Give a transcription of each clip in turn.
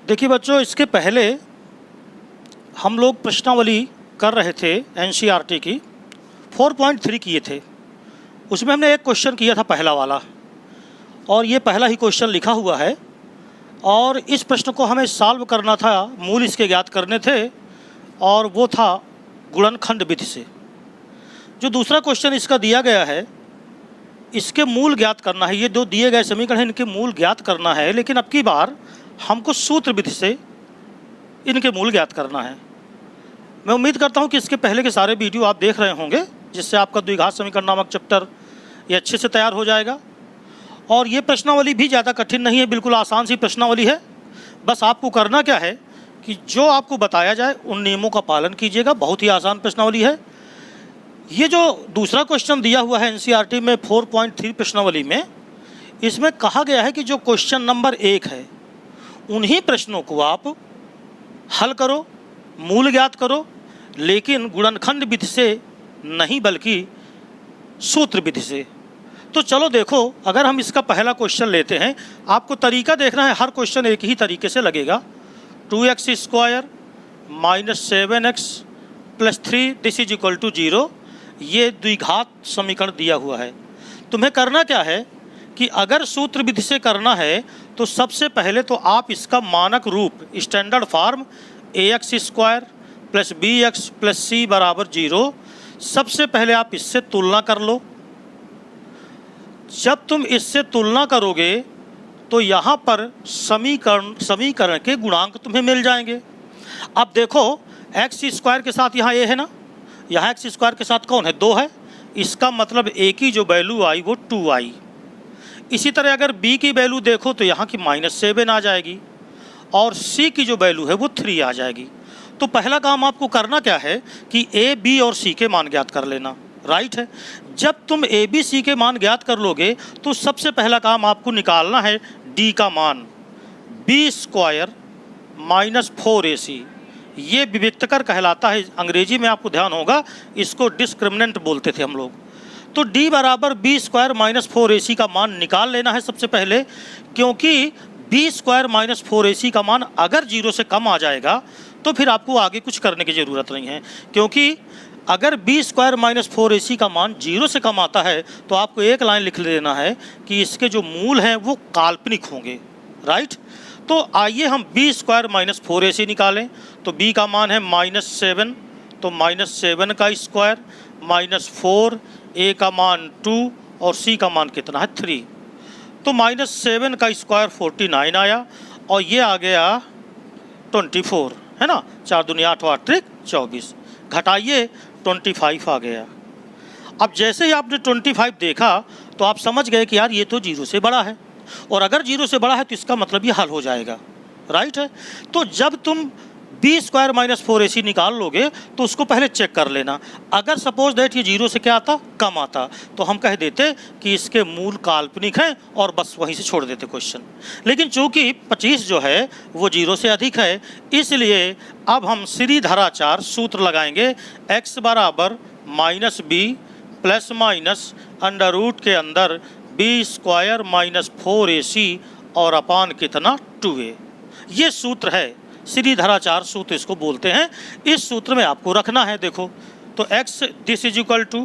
देखिए बच्चों, इसके पहले हम लोग प्रश्नावली कर रहे थे एनसीईआरटी की 4.3 किए थे। उसमें हमने एक क्वेश्चन किया था पहला वाला, और ये पहला ही क्वेश्चन लिखा हुआ है और इस प्रश्न को हमें सॉल्व करना था, मूल इसके ज्ञात करने थे और वो था गुणनखंड विधि से। जो दूसरा क्वेश्चन इसका दिया गया है इसके मूल ज्ञात करना है। ये जो दिए गए समीकरण हैं इनके मूल ज्ञात करना है, लेकिन अब की बार हमको सूत्र विधि से इनके मूल ज्ञात करना है। मैं उम्मीद करता हूँ कि इसके पहले के सारे वीडियो आप देख रहे होंगे, जिससे आपका द्विघात समीकरण नामक चैप्टर ये अच्छे से तैयार हो जाएगा। और ये प्रश्नावली भी ज़्यादा कठिन नहीं है, बिल्कुल आसान सी प्रश्नावली है। बस आपको करना क्या है कि जो आपको बताया जाए उन नियमों का पालन कीजिएगा। बहुत ही आसान प्रश्नावली है। ये जो दूसरा क्वेश्चन दिया हुआ है एनसीईआरटी में 4.3 प्रश्नावली में, इसमें कहा गया है कि जो क्वेश्चन नंबर 1 है उन्हीं प्रश्नों को आप हल करो, मूल ज्ञात करो, लेकिन गुणनखंड विधि से नहीं बल्कि सूत्र विधि से। तो चलो देखो, अगर हम इसका पहला क्वेश्चन लेते हैं, आपको तरीका देखना है। हर क्वेश्चन एक ही तरीके से लगेगा। 2x square minus 7x plus 3 this is equal to 0। ये द्विघात समीकरण दिया हुआ है। तुम्हें करना क्या है कि अगर सूत्र विधि से करना है तो सबसे पहले तो आप इसका मानक रूप standard form ax square plus bx plus c बराबर 0, सबसे पहले आप इससे तुलना कर लो। जब तुम इससे तुलना करोगे तो यहाँ पर समीकरण के गुणांक तुम्हें मिल जाएंगे। अब देखो, x स्क्वायर के साथ यहाँ a है ना, यहाँ x स्क्वायर के साथ कौन है, 2 है। इसका मतलब a की जो वैल्यू आई वो 2 आई। इसी तरह अगर b की वैल्यू देखो तो यहाँ की -7 आ जाएगी और c की जो वैल्यू है वो 3 आ जाएगी। तो पहला काम आपको करना क्या है कि a, b और c के मान ज्ञात कर लेना। राइट है। जब तुम a, b, c के मान ज्ञात कर लोगे तो सबसे पहला काम आपको निकालना है d का मान। b स्क्वायर माइनस 4ac ये विविक्तकर कहलाता है। अंग्रेजी में आपको ध्यान होगा, इसको डिस्क्रिमिनेंट बोलते थे हम लोग। तो d बराबर b स्क्वायर माइनस 4ac का मान निकाल लेना है सबसे पहले, क्योंकि b स्क्वायर माइनस 4ac का मान अगर 0 से कम आ जाएगा तो फिर आपको आगे कुछ करने की ज़रूरत नहीं है। क्योंकि अगर b स्क्वायर माइनस 4ac का मान 0 से कम आता है तो आपको एक लाइन लिख लेना है कि इसके जो मूल हैं वो काल्पनिक होंगे। राइट। तो आइए हम b स्क्वायर माइनस 4ac निकालें। तो b का मान है -7, तो -7 का स्क्वायर माइनस 4, a का मान 2 और c का मान कितना है 3। तो -7 का स्क्वायर 49 आया और ये आ गया 24, है ना। 4 दूनी 8 8 त्रिक 24, घटाइए 25 आ गया। अब जैसे ही आपने 25 देखा तो आप समझ गए कि यार ये तो 0 से बड़ा है, और अगर 0 से बड़ा है तो इसका मतलब ये हल हो जाएगा। राइट है। तो जब तुम b स्क्वायर माइनस 4ac निकाल लोगे तो उसको पहले चेक कर लेना। अगर सपोज दैट ये 0 से क्या आता, कम आता, तो हम कह देते कि इसके मूल काल्पनिक हैं और बस वहीं से छोड़ देते क्वेश्चन। लेकिन चूंकि 25 जो है वो 0 से अधिक है, इसलिए अब हम श्रीधराचार्य सूत्र लगाएंगे। x बराबर -b plus minus under root के अंदर b स्क्वायर माइनस 4ac और अपान कितना 2a। ये सूत्र है, श्रीधराचार्य सूत्र इसको बोलते हैं। इस सूत्र में आपको रखना है। देखो तो x this is equal to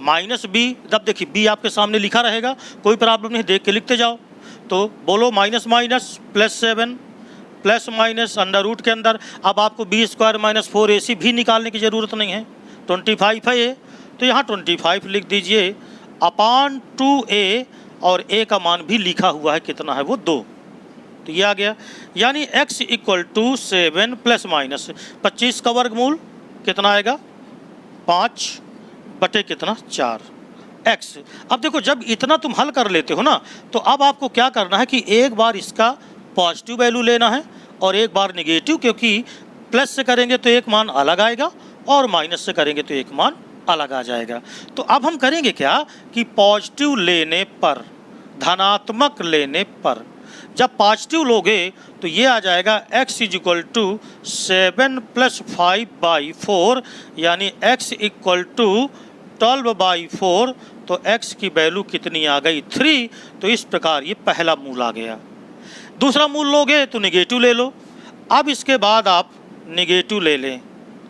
-b, जब देखिए b आपके सामने लिखा रहेगा, कोई प्रॉब्लम नहीं, देख के लिखते जाओ। तो बोलो minus minus +7 plus minus under root के अंदर। अब आपको b स्क्वायर माइनस 4ac भी निकालने की ज़रूरत नहीं है, 25 है ये, तो यहाँ 25 लिख दीजिए अपान 2a, और a का मान भी लिखा हुआ है, कितना है वो 2। तो ये आ गया, यानी x equal to 7 plus minus 25 का वर्गमूल कितना आएगा 5 बटे कितना 4 x। अब देखो, जब इतना तुम हल कर लेते हो ना, तो अब आपको क्या करना है कि एक बार इसका पॉजिटिव वैल्यू लेना है और एक बार नेगेटिव, क्योंकि प्लस से करेंगे तो एक मान अलग आएगा और माइनस से करेंगे तो एक मान अलग आ जाएगा। तो अब हम करेंगे क्या कि पॉजिटिव लेने पर, धनात्मक लेने पर, जब पॉजिटिव लोगे तो ये आ जाएगा x is equal to 7 plus 5/4, यानी x इक्वल टू 12/4। तो x की वैल्यू कितनी आ गई 3। तो इस प्रकार ये पहला मूल आ गया। दूसरा मूल लोगे तो नेगेटिव ले लो। अब इसके बाद आप निगेटिव ले लें,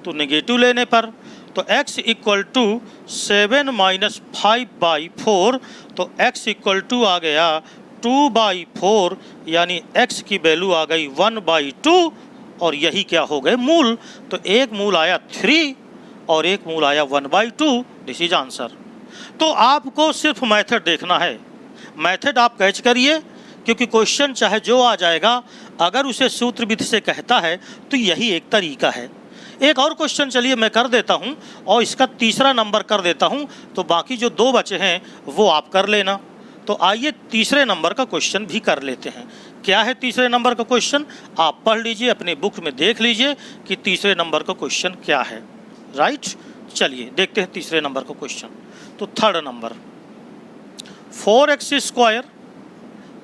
तो निगेटिव लेने पर तो x इक्वल टू 7 माइनस 5/4, तो x इक्वल टू आ गया 2/4, यानी x की वैल्यू आ गई 1/2, और यही क्या हो गए मूल। तो एक मूल आया 3 और एक मूल आया 1/2। This is answer. तो आपको सिर्फ मेथड देखना है, मेथड आप कैच करिए, क्योंकि क्वेश्चन चाहे जो आ जाएगा, अगर उसे सूत्र विधि से कहता है तो यही एक तरीका है। एक और क्वेश्चन चलिए मैं कर देता हूं, और इसका तीसरा नंबर कर देता हूं, तो बाकी जो 2 बचे हैं वो आप कर लेना। तो आइए तीसरे नंबर का क्वेश्चन भी कर लेते हैं। क्या है तीसरे नंबर का क्वेश्चन, आप पढ़ लीजिए, अपने बुक में देख लीजिए कि तीसरे नंबर का क्वेश्चन क्या है। राइट, चलिए देखते हैं तीसरे नंबर का क्वेश्चन। तो थर्ड नंबर, 4x²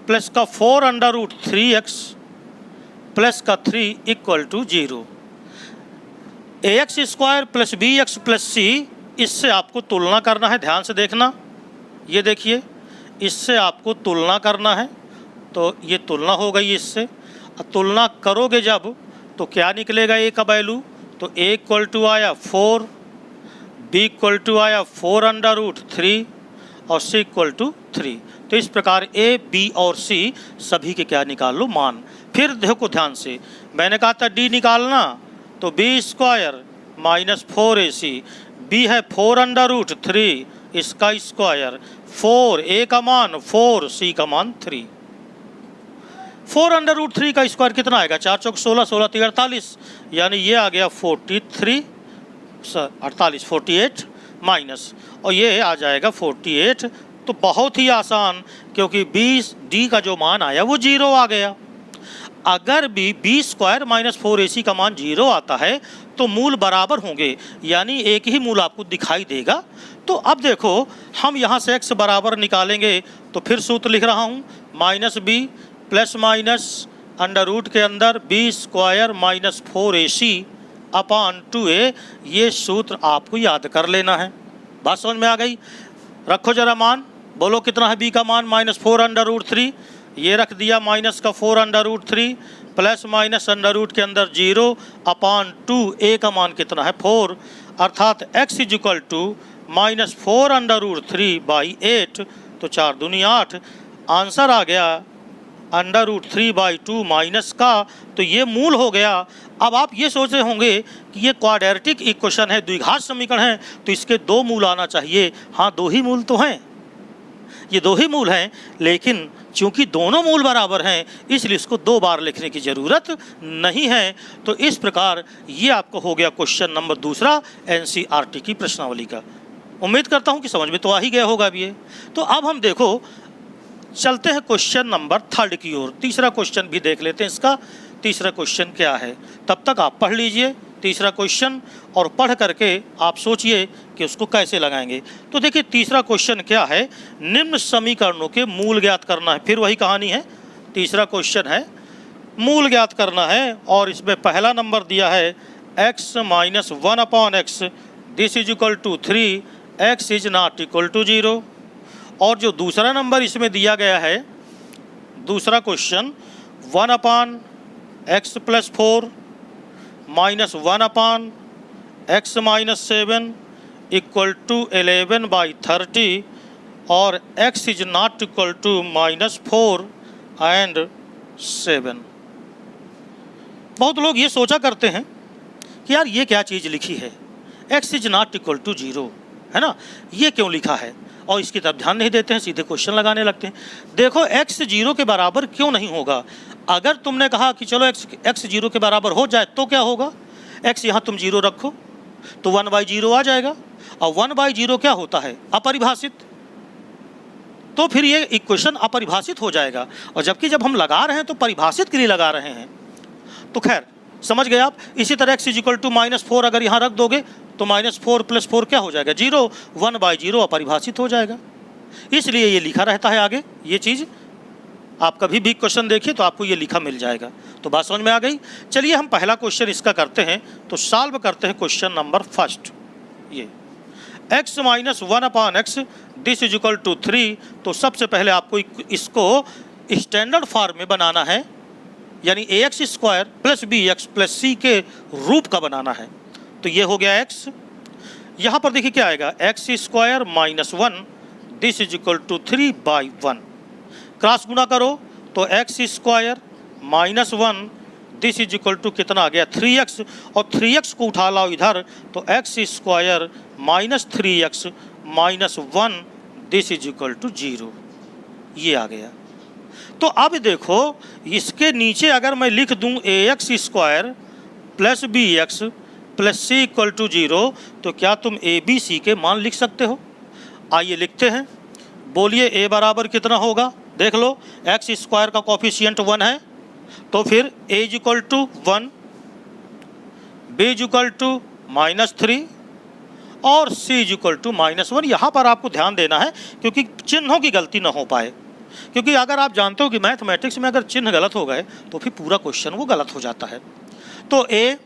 प्लस का 4√3x प्लस का 3 equal to 0। ax² plus bx plus c, इससे आपको तुलना करना है। ध्यान से देखना, ये देखिए, इससे आपको तुलना करना है। तो ये तुलना हो गई इससे। तुलना करोगे जब तो क्या निकलेगा a का वैल्यू, तो a इक्वल टू आया 4, b इक्वल टू आया 4√3 और c इक्वल टू 3। तो इस प्रकार a, b और c सभी के क्या निकाल लो मान। फिर देखो ध्यान से, मैंने कहा था d निकालना, तो b² माइनस 4ac, b है 4√3, इसका स्क्वायर 4, a का मान 4, c का मान 3। 4√3 का स्क्वायर कितना आएगा, 4 चौक 16, 16 3 48, यानी ये आ गया 48 माइनस, और ये आ जाएगा 48। तो बहुत ही आसान, क्योंकि d का जो मान आया वो 0 आ गया। अगर भी b² माइनस 4ac का मान 0 आता है तो मूल बराबर होंगे, यानी एक ही मूल आपको दिखाई देगा। तो अब देखो, हम यहाँ से x बराबर निकालेंगे, तो फिर सूत्र लिख रहा हूँ, minus b plus minus under root के अंदर b² minus 4ac upon 2a। ये सूत्र आपको याद कर लेना है। बात समझ में आ गई? रखो जरा मान, बोलो कितना है b का मान, माइनस 4√3, ये रख दिया माइनस का 4√3 प्लस माइनस अंडर रूट के अंदर 0 अपॉन 2, a का मान कितना है 4, अर्थात x is equal to minus 4√3/8, तो 4 दूनी 8। आंसर आ गया √3/2 माइनस का, तो ये मूल हो गया। अब आप ये सोच रहे होंगे कि ये क्वाड्रेटिक इक्वेशन है, द्विघात समीकरण है, तो इसके 2 मूल आना चाहिए। हाँ, 2 ही मूल तो हैं, ये 2 ही मूल हैं, लेकिन चूंकि दोनों मूल बराबर हैं इसलिए इसको 2 बार लिखने की ज़रूरत नहीं है। तो इस प्रकार ये आपको हो गया क्वेश्चन नंबर दूसरा NCERT की प्रश्नावली का। उम्मीद करता हूँ कि समझ में तो आ ही गया होगा अभी ये। तो अब हम देखो चलते हैं क्वेश्चन नंबर 3 की ओर। तीसरा क्वेश्चन भी देख लेते हैं, इसका तीसरा क्वेश्चन क्या है। तब तक आप पढ़ लीजिए तीसरा क्वेश्चन, और पढ़ करके आप सोचिए कि उसको कैसे लगाएंगे। तो देखिए तीसरा क्वेश्चन क्या है, निम्न समीकरणों के मूल ज्ञात करना है। फिर वही कहानी है, तीसरा क्वेश्चन है, मूल ज्ञात करना है, और इसमें पहला नंबर दिया है x minus 1/x, this is equal to 3, x is not equal to 0। और जो दूसरा नंबर इसमें दिया गया है, दूसरा question 1/x plus 4 minus 1/x minus 7 equal to 11/30, और x is not equal to -4 and 7। बहुत लोग ये सोचा करते हैं कि यार ये क्या चीज़ लिखी है, x is not equal to 0, है ना, ये क्यों लिखा है, और इसकी तरफ ध्यान नहीं देते हैं, सीधे क्वेश्चन लगाने लगते हैं। देखो x 0 के बराबर क्यों नहीं होगा। अगर तुमने कहा कि चलो x 0 के बराबर हो जाए तो क्या होगा, x यहाँ तुम 0 रखो तो 1/0 आ जाएगा, और 1/0 क्या होता है, अपरिभाषित। तो फिर ये इक्वेशन अपरिभाषित हो जाएगा, और जबकि जब हम लगा रहे हैं तो परिभाषित के लिए लगा रहे हैं। तो खैर समझ गए आप। इसी तरह x इज इक्वल टू -4 अगर यहाँ रख दोगे तो -4 + 4 क्या हो जाएगा, 0, 1/0 अपरिभाषित हो जाएगा। इसलिए ये लिखा रहता है आगे। ये चीज़ आप कभी भी क्वेश्चन देखिए तो आपको ये लिखा मिल जाएगा। तो बात समझ में आ गई। चलिए हम पहला क्वेश्चन इसका करते हैं, तो सॉल्व करते हैं क्वेश्चन नंबर 1। ये x minus 1/x this is equal to 3। तो सबसे पहले आपको इसको स्टैंडर्ड फॉर्म में बनाना है। यानी a x square plus b x plus c के रूप का बनाना है। तो ये हो गया एक्स। यहाँ पर देखिए क्या आएगा, x square minus one this is equal to 3/1। Cross गुणा करो तो x square minus one this is equal to कितना आ गया 3x, और 3x को उठा लाओ इधर तो x square minus 3x minus one this is equal to 0, ये आ गया। तो अब देखो इसके नीचे अगर मैं लिख दूं a x square plus b x plus c equal to 0, तो क्या तुम ए बी सी के मान लिख सकते हो? आइए लिखते हैं। बोलिए ए बराबर कितना होगा, देख लो एक्स स्क्वायर का कोफिशिएंट 1 है, तो फिर a is equal to 1, b is equal to -3 और सी इज इक्वल टू -1। यहाँ पर आपको ध्यान देना है क्योंकि चिन्हों की गलती ना हो पाए, क्योंकि अगर आप जानते हो कि मैथमेटिक्स में अगर चिन्ह गलत हो गए तो फिर पूरा क्वेश्चन वो गलत हो जाता है। तो ए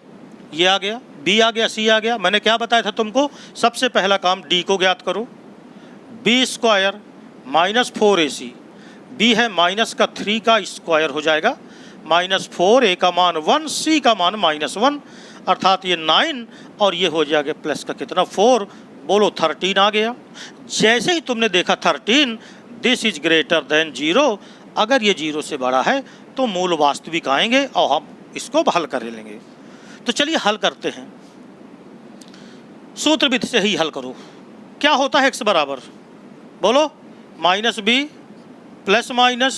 ये आ गया, बी आ गया, सी आ गया। मैंने क्या बताया था तुमको, सबसे पहला काम डी को ज्ञात करो। बी स्क्वायर -4ac, बी है माइनस का 3 का स्क्वायर हो जाएगा, -4, ए का मान 1, सी का मान -1, अर्थात ये 9 और ये हो जाएगा प्लस का कितना 4, बोलो 13 आ गया। जैसे ही तुमने देखा 13 दिस इज ग्रेटर देन 0, अगर ये 0 से बड़ा है तो मूल वास्तविक आएंगे और हम इसको हल कर लेंगे। तो चलिए हल करते हैं, सूत्र विधि से ही हल करो। क्या होता है x बराबर, बोलो -b plus minus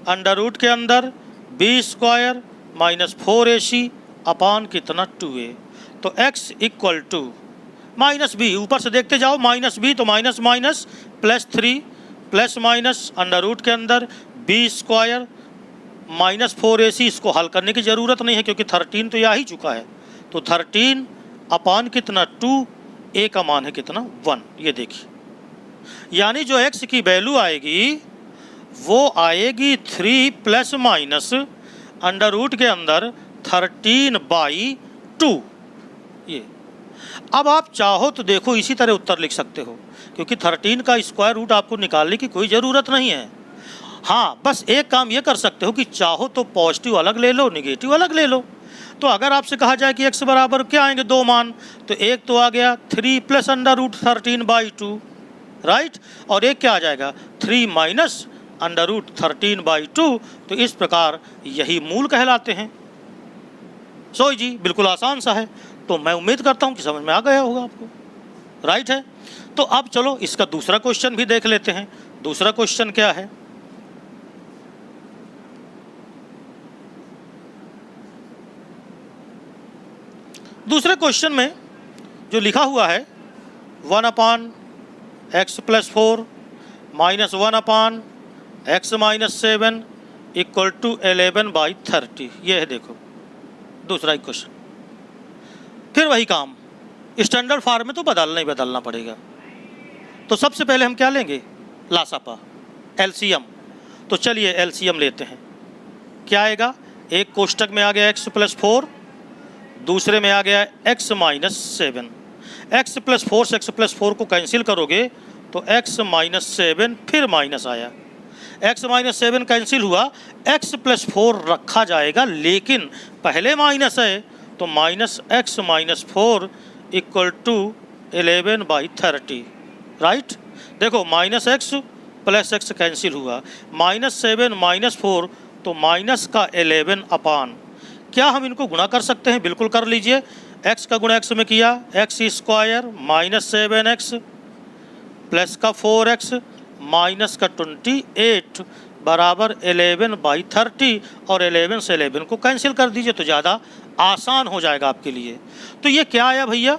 under root के अंदर बी स्क्वायर -4ac अपान कितना 2a। तो x इक्वल टू -b, ऊपर से देखते जाओ -b तो minus minus +3 plus minus under root के अंदर बी स्क्वायर -4ac। इसको हल करने की ज़रूरत नहीं है क्योंकि 13 तो ये आ ही चुका है। तो 13 अपान कितना 2, a का मान है कितना 1। ये देखिए, यानी जो x की वैल्यू आएगी वो आएगी 3 प्लस माइनस अंडर रूट के अंदर 13/2। ये अब आप चाहो तो देखो इसी तरह उत्तर लिख सकते हो, क्योंकि 13 का स्क्वायर रूट आपको निकालने की कोई ज़रूरत नहीं है। हाँ, बस एक काम ये कर सकते हो कि चाहो तो पॉजिटिव अलग ले लो, निगेटिव अलग ले लो। तो अगर आपसे कहा जाए कि x बराबर क्या आएंगे 2 मान, तो एक तो आ गया 3 प्लस अंडर रूट 13/2, राइट, और एक क्या आ जाएगा 3 माइनस अंडर रूट 13/2। तो इस प्रकार यही मूल कहलाते हैं। सो जी बिल्कुल आसान सा है। तो मैं उम्मीद करता हूँ कि समझ में आ गया होगा आपको, राइट है। तो अब चलो इसका दूसरा क्वेश्चन भी देख लेते हैं। दूसरा क्वेश्चन क्या है, दूसरे क्वेश्चन में जो लिखा हुआ है 1/x + 4 -1/x - 7 इक्वल टू 11/30। ये है देखो दूसरा क्वेश्चन। फिर वही काम, स्टैंडर्ड फॉर्म में तो बदलना ही बदलना पड़ेगा। तो सबसे पहले हम क्या लेंगे, लासापा, एलसीएम। तो चलिए एलसीएम लेते हैं। क्या आएगा, एक कोष्टक में आ गया x + 4, दूसरे में आ गया x - 7। x + 4 से x + 4 को कैंसिल करोगे तो x - 7 फिर माइनस आया, x - 7 कैंसिल हुआ, x + 4 रखा जाएगा, लेकिन पहले माइनस है तो -x - 4 इक्वल टू 11/30, राइट। देखो -x + x कैंसिल हुआ, -7 - 4 तो माइनस का 11 अपान, क्या हम इनको गुणा कर सकते हैं? बिल्कुल कर लीजिए। x का गुणा x में किया, x स्क्वायर -7x प्लस का 4x माइनस का 28 बराबर 11/30, और 11 से 11 को कैंसिल कर दीजिए तो ज़्यादा आसान हो जाएगा आपके लिए। तो ये क्या आया भैया,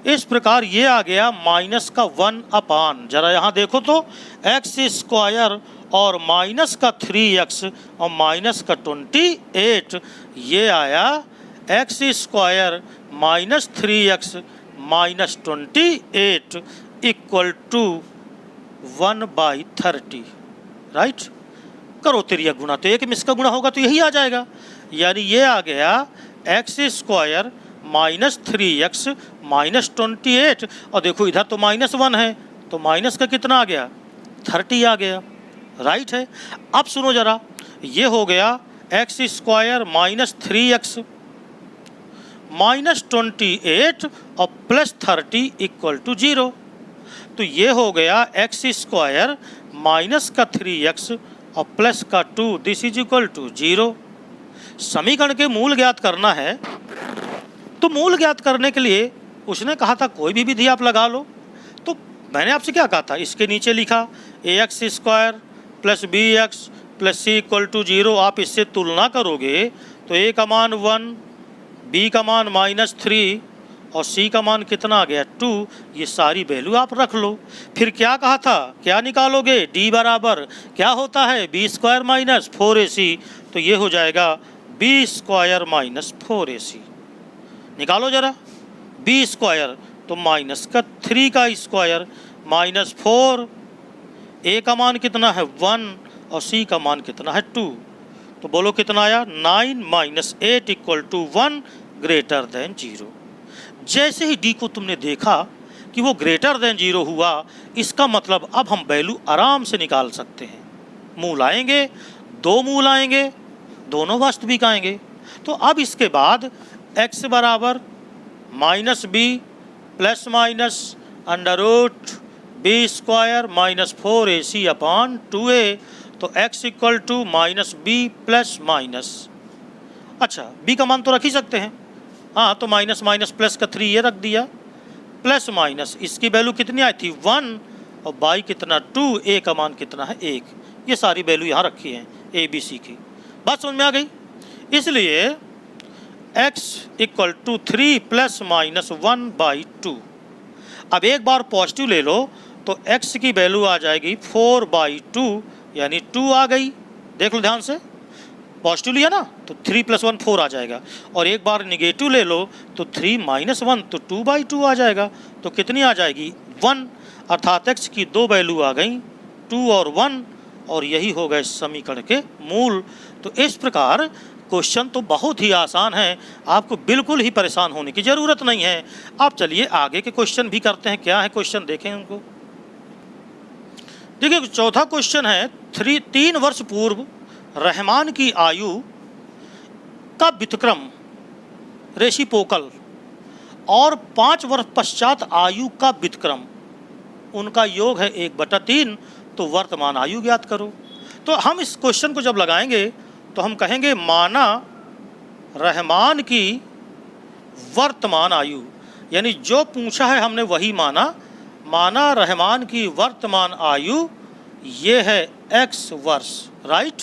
इस प्रकार ये आ गया माइनस का 1 अपान, जरा यहाँ देखो तो x स्क्वायर और माइनस का 3x और माइनस का 28, ये आया x square -3x - 28 equal to 1/30, right. करो तिरिया गुणा, तो एक में इसका गुणा होगा तो यही आ जाएगा, यानी ये आ गया x स्क्वायर -3x - 28, और देखो इधर तो -1 है तो माइनस का कितना आ गया 30 आ गया, राइट है। अब सुनो जरा, ये हो गया x square minus 3x minus 28 और प्लस 30 इक्वल टू 0। तो ये हो गया एक्स स्क्वायर माइनस का 3x और प्लस का 2, दिस इज इक्वल टू 0। समीकरण के मूल ज्ञात करना है, तो मूल ज्ञात करने के लिए उसने कहा था कोई भी विधि आप लगा लो। तो मैंने आपसे क्या कहा था, इसके नीचे लिखा ax square plus bx plus c equal to 0। आप इससे तुलना करोगे तो a का मान 1, b का मान माइनस 3 और c का मान कितना आ गया 2। ये सारी वैल्यू आप रख लो। फिर क्या कहा था, क्या निकालोगे, d बराबर क्या होता है b स्क्वायर माइनस 4ac। तो ये हो जाएगा b स्क्वायर माइनस 4ac। निकालो जरा, b स्क्वायर तो माइनस का 3 का स्क्वायर माइनस 4, a का मान कितना है 1 और c का मान कितना है 2। तो बोलो कितना आया, 9 minus 8 equal to 1 greater than 0। जैसे ही d को तुमने देखा कि वो ग्रेटर देन 0 हुआ, इसका मतलब अब हम वैल्यू आराम से निकाल सकते हैं। मूल आएंगे, 2 मूल आएंगे, दोनों वास्तविक आएंगे। तो अब इसके बाद x बराबर minus b plus minus under root b square minus 4ac upon 2a। तो x equal to minus b plus minus, अच्छा b का मान तो रख ही सकते हैं, हाँ तो माइनस माइनस प्लस का 3 ये रख दिया, प्लस माइनस इसकी वैल्यू कितनी आई थी 1 और बाई कितना 2, a का मान कितना है 1। ये सारी वैल्यू यहाँ रखी है a b c की। बात समझ में आ गई। इसलिए x equal to 3 plus minus 1/2। अब एक बार पॉजिटिव ले लो तो x की वैल्यू आ जाएगी 4/2 यानी 2 आ गई। देख लो ध्यान से, पॉजिटिव लिया ना तो 3 + 1 4 आ जाएगा, और एक बार निगेटिव ले लो तो 3 - 1 तो 2/2 आ जाएगा। तो कितनी आ जाएगी 1, अर्थात x की 2 वैल्यू आ गई 2 और 1, और यही हो गए समीकरण के मूल। तो इस प्रकार क्वेश्चन तो बहुत ही आसान है, आपको बिल्कुल ही परेशान होने की ज़रूरत नहीं है। आप चलिए आगे के क्वेश्चन भी करते हैं। क्या है क्वेश्चन, देखें उनको। देखिए चौथा क्वेश्चन है, 3 वर्ष पूर्व रहमान की आयु का व्युत्क्रम रेसिप्रोकल और 5 वर्ष पश्चात आयु का व्युत्क्रम, उनका योग है 1/3। तो वर्तमान आयु ज्ञात करो। तो हम इस क्वेश्चन को जब लगाएंगे तो हम कहेंगे माना रहमान की वर्तमान आयु, यानी जो पूछा है हमने वही माना रहमान की वर्तमान आयु ये है x वर्ष, राइट।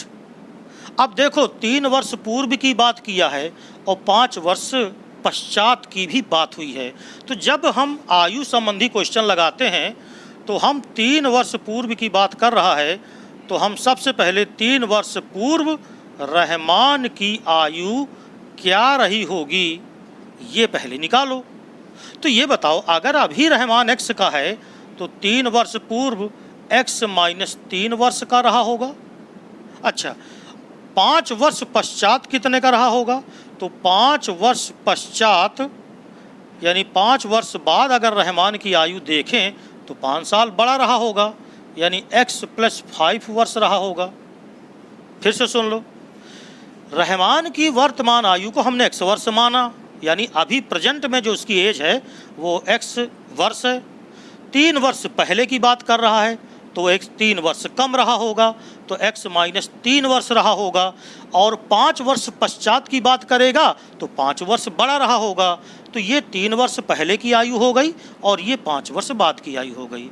अब देखो 3 वर्ष पूर्व की बात किया है और 5 वर्ष पश्चात की भी बात हुई है। तो जब हम आयु संबंधी क्वेश्चन लगाते हैं तो हम 3 वर्ष पूर्व की बात कर रहा है, तो हम सबसे पहले 3 वर्ष पूर्व रहमान की आयु क्या रही होगी ये पहले निकालो। तो ये बताओ, अगर अभी रहमान x का है तो 3 वर्ष पूर्व x - 3 वर्ष का रहा होगा। अच्छा, 5 वर्ष पश्चात कितने का रहा होगा, तो 5 वर्ष पश्चात यानी 5 वर्ष बाद अगर रहमान की आयु देखें तो 5 साल बड़ा रहा होगा, यानी x + 5 वर्ष रहा होगा। फिर से सुन लो, रहमान की वर्तमान आयु को हमने x वर्ष माना, यानी अभी प्रेजेंट में जो उसकी एज है वो x वर्ष है। 3 वर्ष पहले की बात कर रहा है तो x 3 वर्ष कम रहा होगा, तो x - 3 वर्ष रहा होगा। और 5 वर्ष पश्चात की बात करेगा तो 5 वर्ष बड़ा रहा होगा। तो ये 3 वर्ष पहले की आयु हो गई और ये 5 वर्ष बाद की आयु हो गई।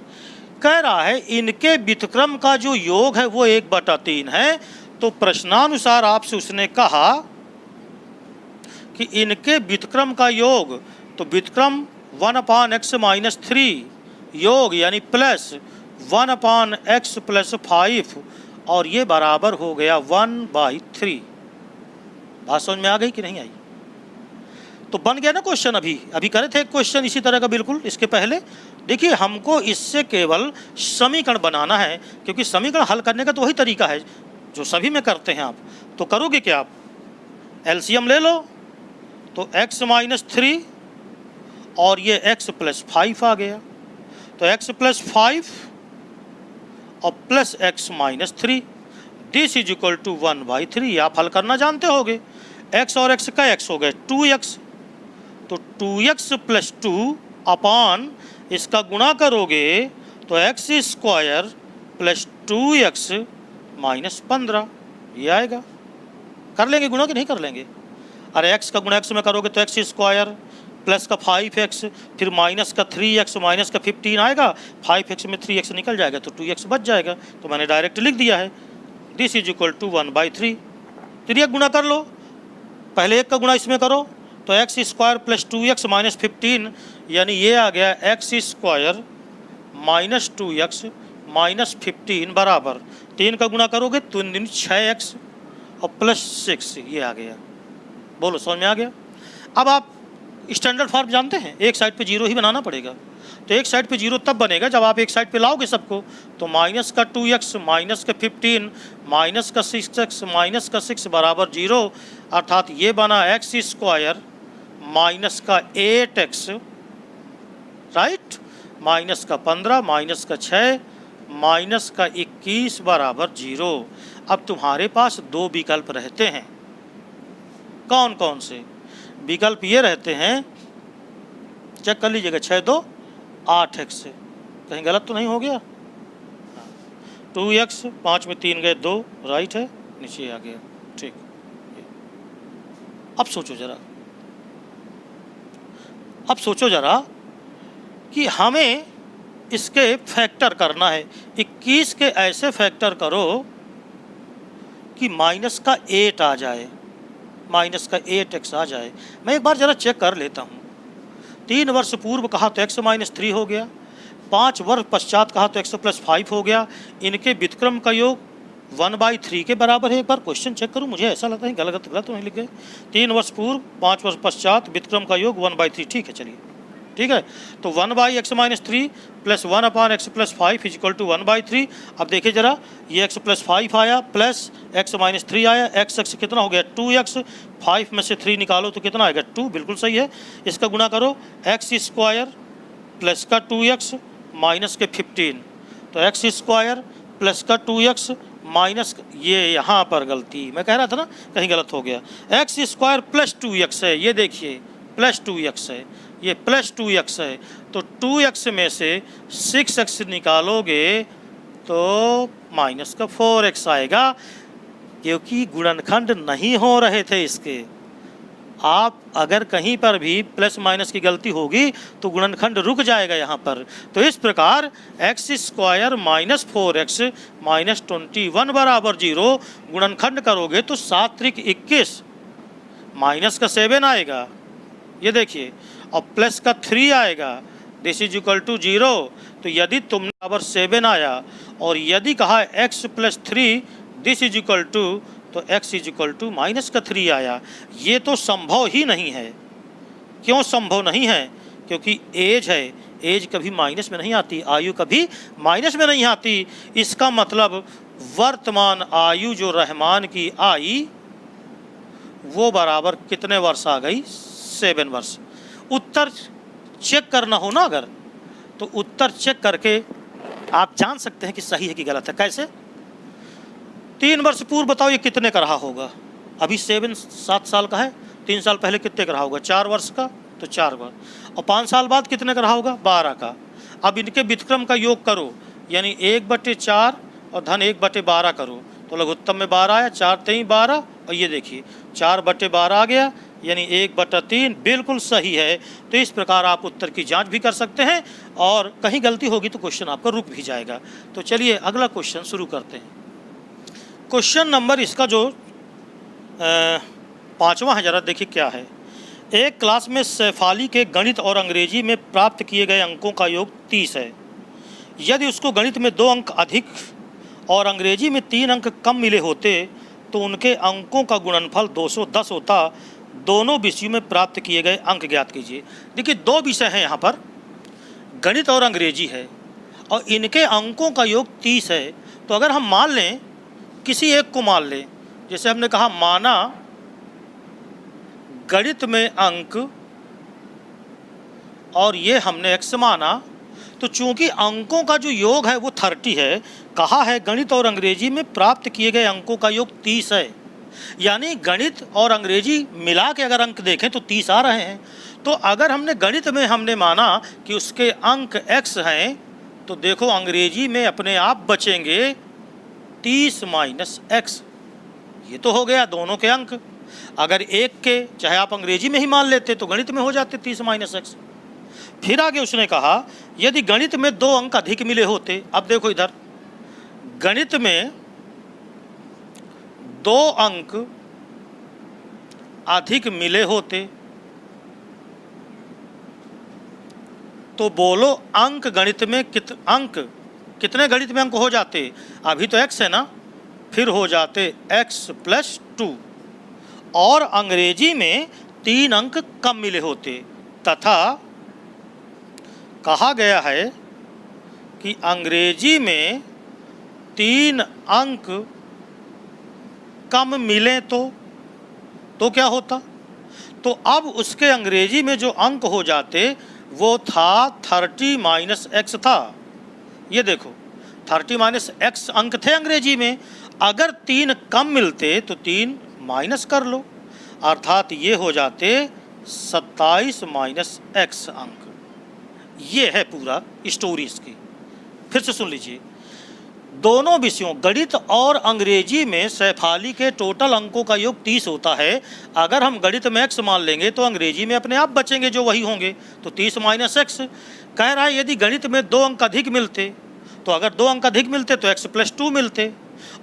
कह रहा है इनके व्युत्क्रम का जो योग है वो 1/3 है। तो प्रश्नानुसार आपसे उसने कहा कि इनके व्युत्क्रम का योग, तो व्युत्क्रम 1/x - 3 योग यानी प्लस 1/x + 5, और ये बराबर हो गया 1/3। बात समझ में आ गई कि नहीं आई? तो बन गया ना क्वेश्चन। अभी करे थे एक क्वेश्चन इसी तरह का बिल्कुल इसके पहले। देखिए हमको इससे केवल समीकरण बनाना है, क्योंकि समीकरण हल करने का तो वही तरीका है जो सभी में करते हैं आप। तो करोगे क्या, आप एलसीएम ले लो, तो x - 3 और ये x + 5 आ गया, तो x + 5 और plus x - 3, this is equal to 1/3। आप हल करना जानते होगे। x और x का x हो गए 2x, तो 2x प्लस 2 अपॉन इसका गुणा करोगे तो x square plus 2x minus 15 ये आएगा। कर लेंगे गुणा कि नहीं कर लेंगे? अरे x का गुणा x में करोगे तो x स्क्वायर प्लस का 5x, फिर माइनस का 3x, माइनस का 15 आएगा, 5x में 3x निकल जाएगा तो 2x बच जाएगा। तो मैंने डायरेक्ट लिख दिया है दिस इज इक्वल टू 1/3। फिर ये गुणा कर लो, पहले एक का गुणा इसमें करो तो x square plus 2x minus 15 यानी ये आ गया x square minus 2x minus 15 बराबर 3 का गुणा करोगे तो 6x और प्लस 6 ये आ गया। बोलो समझ में आ गया? अब आप स्टैंडर्ड फॉर्म जानते हैं, एक साइड पे 0 ही बनाना पड़ेगा। तो एक साइड पे 0 तब बनेगा जब आप एक साइड पे लाओगे सबको। तो माइनस का 2x माइनस का 15 माइनस का 6x माइनस का 6 बराबर 0, अर्थात ये बना x स्क्वायर माइनस का 8x राइट, माइनस का 15 माइनस का 6 माइनस का 21 बराबर 0। अब तुम्हारे पास दो विकल्प रहते हैं। कौन कौन से विकल्प? ये रहते हैं, चेक कर लीजिएगा, 6 2 8x से कहीं गलत तो नहीं हो गया? 2x 5 में 3 गए 2 राइट है, नीचे आ गया ठीक। अब सोचो जरा कि हमें इसके फैक्टर करना है। 21 के ऐसे फैक्टर करो कि माइनस का 8 आ जाए, माइनस का 8x आ जाए। मैं एक बार ज़रा चेक कर लेता हूँ। 3 वर्ष पूर्व कहा तो x माइनस 3 हो गया, 5 वर्ष पश्चात कहा तो x प्लस 5 हो गया। इनके व्युत्क्रम का योग 1/3 के बराबर है। एक बार क्वेश्चन चेक करूँ, मुझे ऐसा लगता है गलत तो नहीं लिख गए। 3 वर्ष पूर्व 5 वर्ष पश्चात व्युत्क्रम का योग 1/3, ठीक है चलिए ठीक है। तो 1/x minus 3 plus 1 upon x plus 5 is equal to 1/3। अब देखिए जरा, ये x प्लस 5 आया प्लस x माइनस 3 आया, x कितना हो गया 2x, 5 में से 3 निकालो तो कितना आएगा 2, बिल्कुल सही है। इसका गुणा करो x स्क्वायर प्लस का 2x माइनस के 15, तो x स्क्वायर प्लस का 2x माइनस, ये यहाँ पर गलती मैं कह रहा था ना कहीं गलत हो गया। x स्क्वायर प्लस 2x है, ये देखिए प्लस 2x है, ये प्लस 2x है। तो 2x में से 6x निकालोगे तो माइनस का 4x आएगा, क्योंकि गुणनखंड नहीं हो रहे थे इसके। आप अगर कहीं पर भी प्लस माइनस की गलती होगी तो गुणनखंड रुक जाएगा यहाँ पर। तो इस प्रकार x square minus 4x minus 21 बराबर 0 गुणनखंड करोगे तो 7 त्रिक 21, माइनस का 7 आएगा ये देखिए, और प्लस का 3 आएगा, दिस इज इक्वल टू 0। तो यदि तुमने बराबर 7 आया और यदि कहा x plus 3 this is equal to, तो x is equal to minus का 3 आया। ये तो संभव ही नहीं है। क्यों संभव नहीं है? क्योंकि एज है, एज कभी माइनस में नहीं आती, आयु कभी माइनस में नहीं आती। इसका मतलब वर्तमान आयु जो रहमान की आई वो बराबर कितने वर्ष आ गई 7 वर्ष। उत्तर चेक करना हो ना अगर, तो उत्तर चेक करके आप जान सकते हैं कि सही है कि गलत है। कैसे? 3 वर्ष पूर्व बताओ ये कितने का रहा होगा? अभी 7 साल का है, 3 साल पहले कितने का रहा होगा? 4 वर्ष का, तो 4 वर्ष। और 5 साल बाद कितने का रहा होगा? 12 का। अब इनके व्युत्क्रम का योग करो, यानी 1/4 और धन 1/12 करो तो लघुत्तम में 12 आया, 4 3 12, और ये देखिए 4/12 आ गया, यानी 1/3 बिल्कुल सही है। तो इस प्रकार आप उत्तर की जांच भी कर सकते हैं और कहीं गलती होगी तो क्वेश्चन आपका रुक भी जाएगा। तो चलिए अगला क्वेश्चन शुरू करते हैं। क्वेश्चन नंबर इसका जो 5वां है, जरा देखिए क्या है। एक क्लास में सैफाली के गणित और अंग्रेजी में प्राप्त किए गए अंकों का योग 30 है। यदि उसको गणित में 2 अंक अधिक और अंग्रेजी में 3 अंक कम मिले होते तो उनके अंकों का गुणनफल 210 होता। दोनों विषयों में प्राप्त किए गए अंक ज्ञात कीजिए। देखिए 2 विषय हैं यहाँ पर, गणित और अंग्रेजी है, और इनके अंकों का योग 30 है। तो अगर हम मान लें, किसी एक को मान लें, जैसे हमने कहा माना गणित में अंक, और ये हमने x माना तो चूंकि अंकों का जो योग है वो 30 है, कहा है गणित और अंग्रेजी में प्राप्त किए गए अंकों का योग 30 है, यानी गणित और अंग्रेजी मिला के अगर अंक देखें तो 30 आ रहे हैं। तो अगर हमने गणित में हमने माना कि उसके अंक x हैं, तो देखो अंग्रेजी में अपने आप बचेंगे 30 माइनस x। ये तो हो गया दोनों के अंक। अगर एक के चाहे आप अंग्रेजी में ही मान लेते तो गणित में हो जाते 30 माइनस x। फिर आगे उसने कहा यदि गणित में 2 अंक अधिक मिले होते, अब देखो इधर गणित में 2 अंक अधिक मिले होते तो बोलो अंक गणित में कितने गणित में अंक हो जाते? अभी तो x है ना, फिर हो जाते x प्लस 2। और अंग्रेजी में 3 अंक कम मिले होते, तथा कहा गया है कि अंग्रेजी में 3 अंक कम मिले तो क्या होता? तो अब उसके अंग्रेजी में जो अंक हो जाते वो था 30 माइनस x था। ये देखो 30 माइनस x अंक थे अंग्रेजी में, अगर 3 कम मिलते तो 3 माइनस कर लो, अर्थात ये हो जाते 27 माइनस x अंक। ये है पूरा स्टोरी इसकी। फिर से सुन लीजिए, दोनों विषयों गणित और अंग्रेजी में सैफाली के टोटल अंकों का योग 30 होता है। अगर हम गणित में x मान लेंगे तो अंग्रेजी में अपने आप बचेंगे जो वही होंगे, तो 30 माइनस x। कह रहा है यदि गणित में 2 अंक अधिक मिलते, तो अगर 2 अंक अधिक मिलते तो x प्लस 2 मिलते,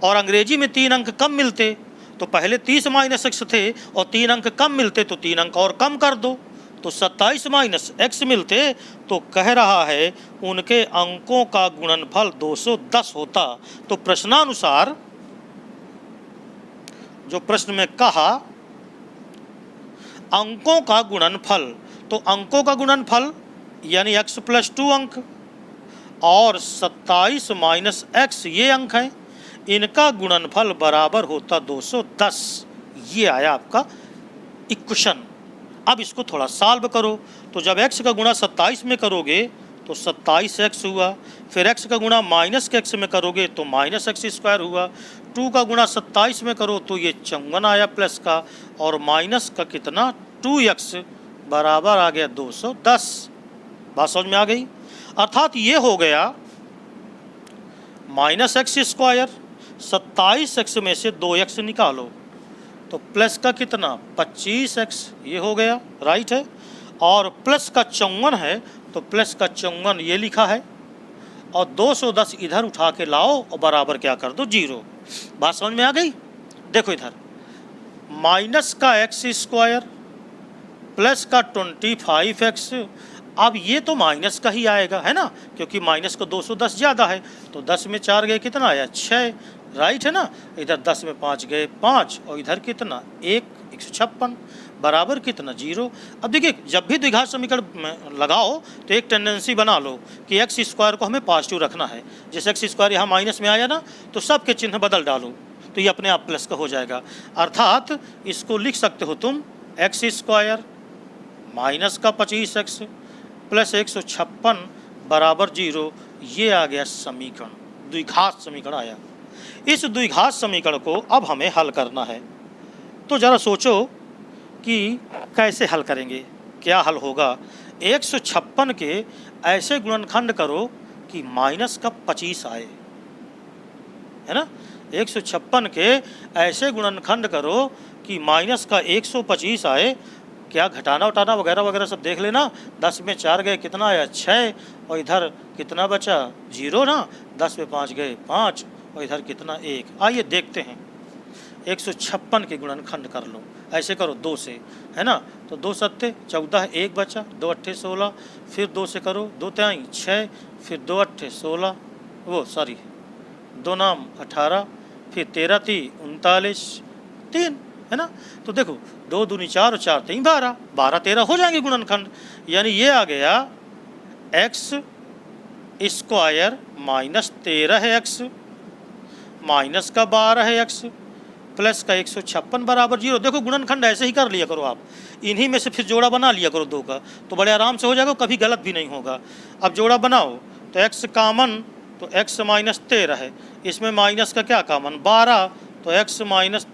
और अंग्रेजी में 3 अंक कम मिलते तो पहले 30 माइनस x थे और 3 अंक कम मिलते तो 3 अंक और कम कर दो तो 27 माइनस x मिलते। तो कह रहा है उनके अंकों का गुणनफल 210 होता। तो प्रश्नानुसार जो प्रश्न में कहा अंकों का गुणनफल, तो अंकों का गुणनफल यानी x प्लस 2 अंक और 27 माइनस x ये अंक हैं, इनका गुणनफल बराबर होता 210। ये आया आपका इक्वेशन। अब इसको थोड़ा सॉल्व करो, तो जब x का गुणा 27 में करोगे तो 27x हुआ, फिर x का गुणा माइनस के x में करोगे तो माइनस एक्स स्क्वायर हुआ, 2 का गुणा 27 में करो तो ये 54 आया प्लस का, और माइनस का कितना 2x बराबर आ गया 210। बात समझ में आ गई? अर्थात ये हो गया माइनस एक्स स्क्वायर, 27x में से 2x निकालो तो प्लस का कितना 25x, ये हो गया राइट है, और प्लस का 54 है तो प्लस का 54 ये लिखा है, और 210 इधर उठा के लाओ और बराबर क्या कर दो 0। बात समझ में आ गई? देखो इधर माइनस का x स्क्वायर प्लस का 25x, अब ये तो माइनस का ही आएगा है ना, क्योंकि माइनस को 210 ज़्यादा है, तो 10 में 4 गए कितना आया 6, राइट है ना। इधर 10 में 5 गए 5, और इधर कितना 156 बराबर कितना 0। अब देखिए जब भी द्विघात समीकरण लगाओ तो एक टेंडेंसी बना लो कि एक्स स्क्वायर को हमें पॉजिटिव रखना है। जैसे एक्स स्क्वायर यहाँ माइनस में आया ना तो सब के चिन्ह बदल डालो तो ये अपने आप प्लस का हो जाएगा। अर्थात इसको लिख सकते हो तुम एक्स स्क्वायर माइनस का 25x प्लस 156 बराबर 0। ये आ गया समीकरण, द्विघात समीकरण आया। इस द्विघात समीकरण को अब हमें हल करना है, तो ज़रा सोचो कि कैसे हल करेंगे, क्या हल होगा। 156 के ऐसे गुणनखंड करो कि माइनस का 25 आए, है ना। 156 के ऐसे गुणनखंड करो कि माइनस का 125 आए। क्या घटाना उठाना वगैरह वगैरह सब देख लेना। 10 में 4 गए कितना आया 6, और इधर कितना बचा 0 ना। 10 में 5 गए 5, और इधर कितना 1। आइए देखते हैं 156 के गुणनखंड कर लो। ऐसे करो 2 से, है ना। तो 2 सत्ते 14, 1 बचा, 2 अट्ठे 16, फिर 2 से करो 2 तिहाई 6, फिर 2 अट्ठे 16, वो सॉरी 2 नाम 18, फिर 13 ती 39 3, है ना। तो देखो 2 दूनी 4 और 4 3 12, 12 13 हो जाएंगे गुणनखंड। यानी ये आ गया एक्स स्क्वायर माइनस 13 है एक्स, माइनस का 12 है एक्स, प्लस का 156 बराबर 0। देखो गुणनखंड ऐसे ही कर लिया करो आप, इन्हीं में से फिर जोड़ा बना लिया करो 2 का, तो बड़े आराम से हो जाएगा, कभी गलत भी नहीं होगा। अब जोड़ा बनाओ तो x कॉमन, तो x माइनस 13 है, इसमें माइनस का क्या कॉमन 12, तो x माइनस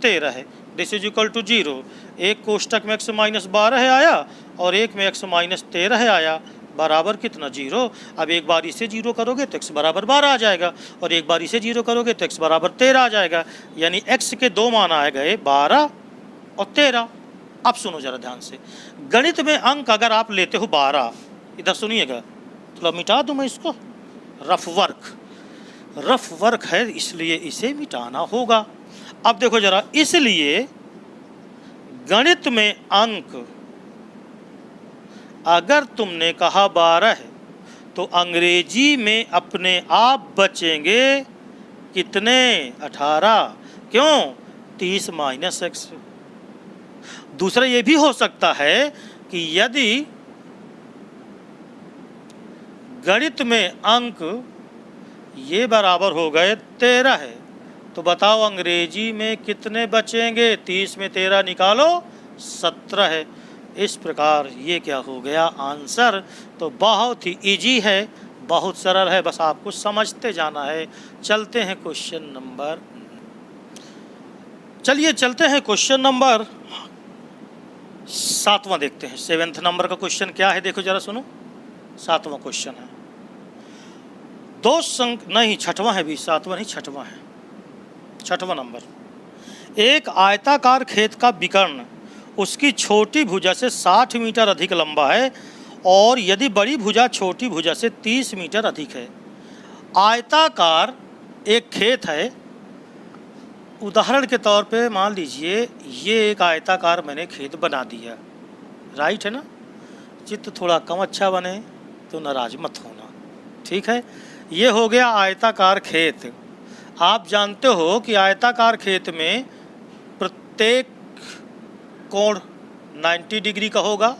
13 है, दिस इज इक्वल टू 0। एक कोष्टक में x माइनस 12 है आया और एक में x माइनस 13 है आया, बराबर कितना 0। अब एक बार इसे 0 करोगे तो x बराबर 12 आ जाएगा, और एक बार इसे 0 करोगे तो x बराबर 13 आ जाएगा, यानी x के 2 मान आ गए 12 और 13। अब सुनो जरा ध्यान से, गणित में अंक अगर आप लेते हो 12, इधर सुनिएगा, थोड़ा मिटा दूं मैं इसको, रफ वर्क है इसलिए इसे मिटाना होगा। अब देखो जरा, इसलिए गणित में अंक अगर तुमने कहा 12 है तो अंग्रेजी में अपने आप बचेंगे कितने 18, क्यों 30 माइनस x। दूसरा ये भी हो सकता है कि यदि गणित में अंक ये बराबर हो गए 13 है तो बताओ अंग्रेजी में कितने बचेंगे, 30 में 13 निकालो 17 है। इस प्रकार ये क्या हो गया आंसर। तो बहुत ही इजी है, बहुत सरल है, बस आपको समझते जाना है। चलते हैं क्वेश्चन नंबर, चलिए चलते हैं क्वेश्चन नंबर 7वां देखते हैं। 7th नंबर का क्वेश्चन क्या है, देखो जरा सुनो, 7वां क्वेश्चन है। दो संक नहीं 6वां है भी, 7वां नहीं 6वां है, 6वां नंबर। एक आयताकार खेत का विकर्ण उसकी छोटी भुजा से 60 मीटर अधिक लंबा है और यदि बड़ी भुजा छोटी भुजा से 30 मीटर अधिक है। आयताकार एक खेत है, उदाहरण के तौर पे मान लीजिए ये एक आयताकार मैंने खेत बना दिया, राइट है ना। चित्र थोड़ा कम अच्छा बने तो नाराज मत होना, ठीक है। ये हो गया आयताकार खेत। आप जानते हो कि आयताकार खेत में प्रत्येक कोण 90 डिग्री का होगा।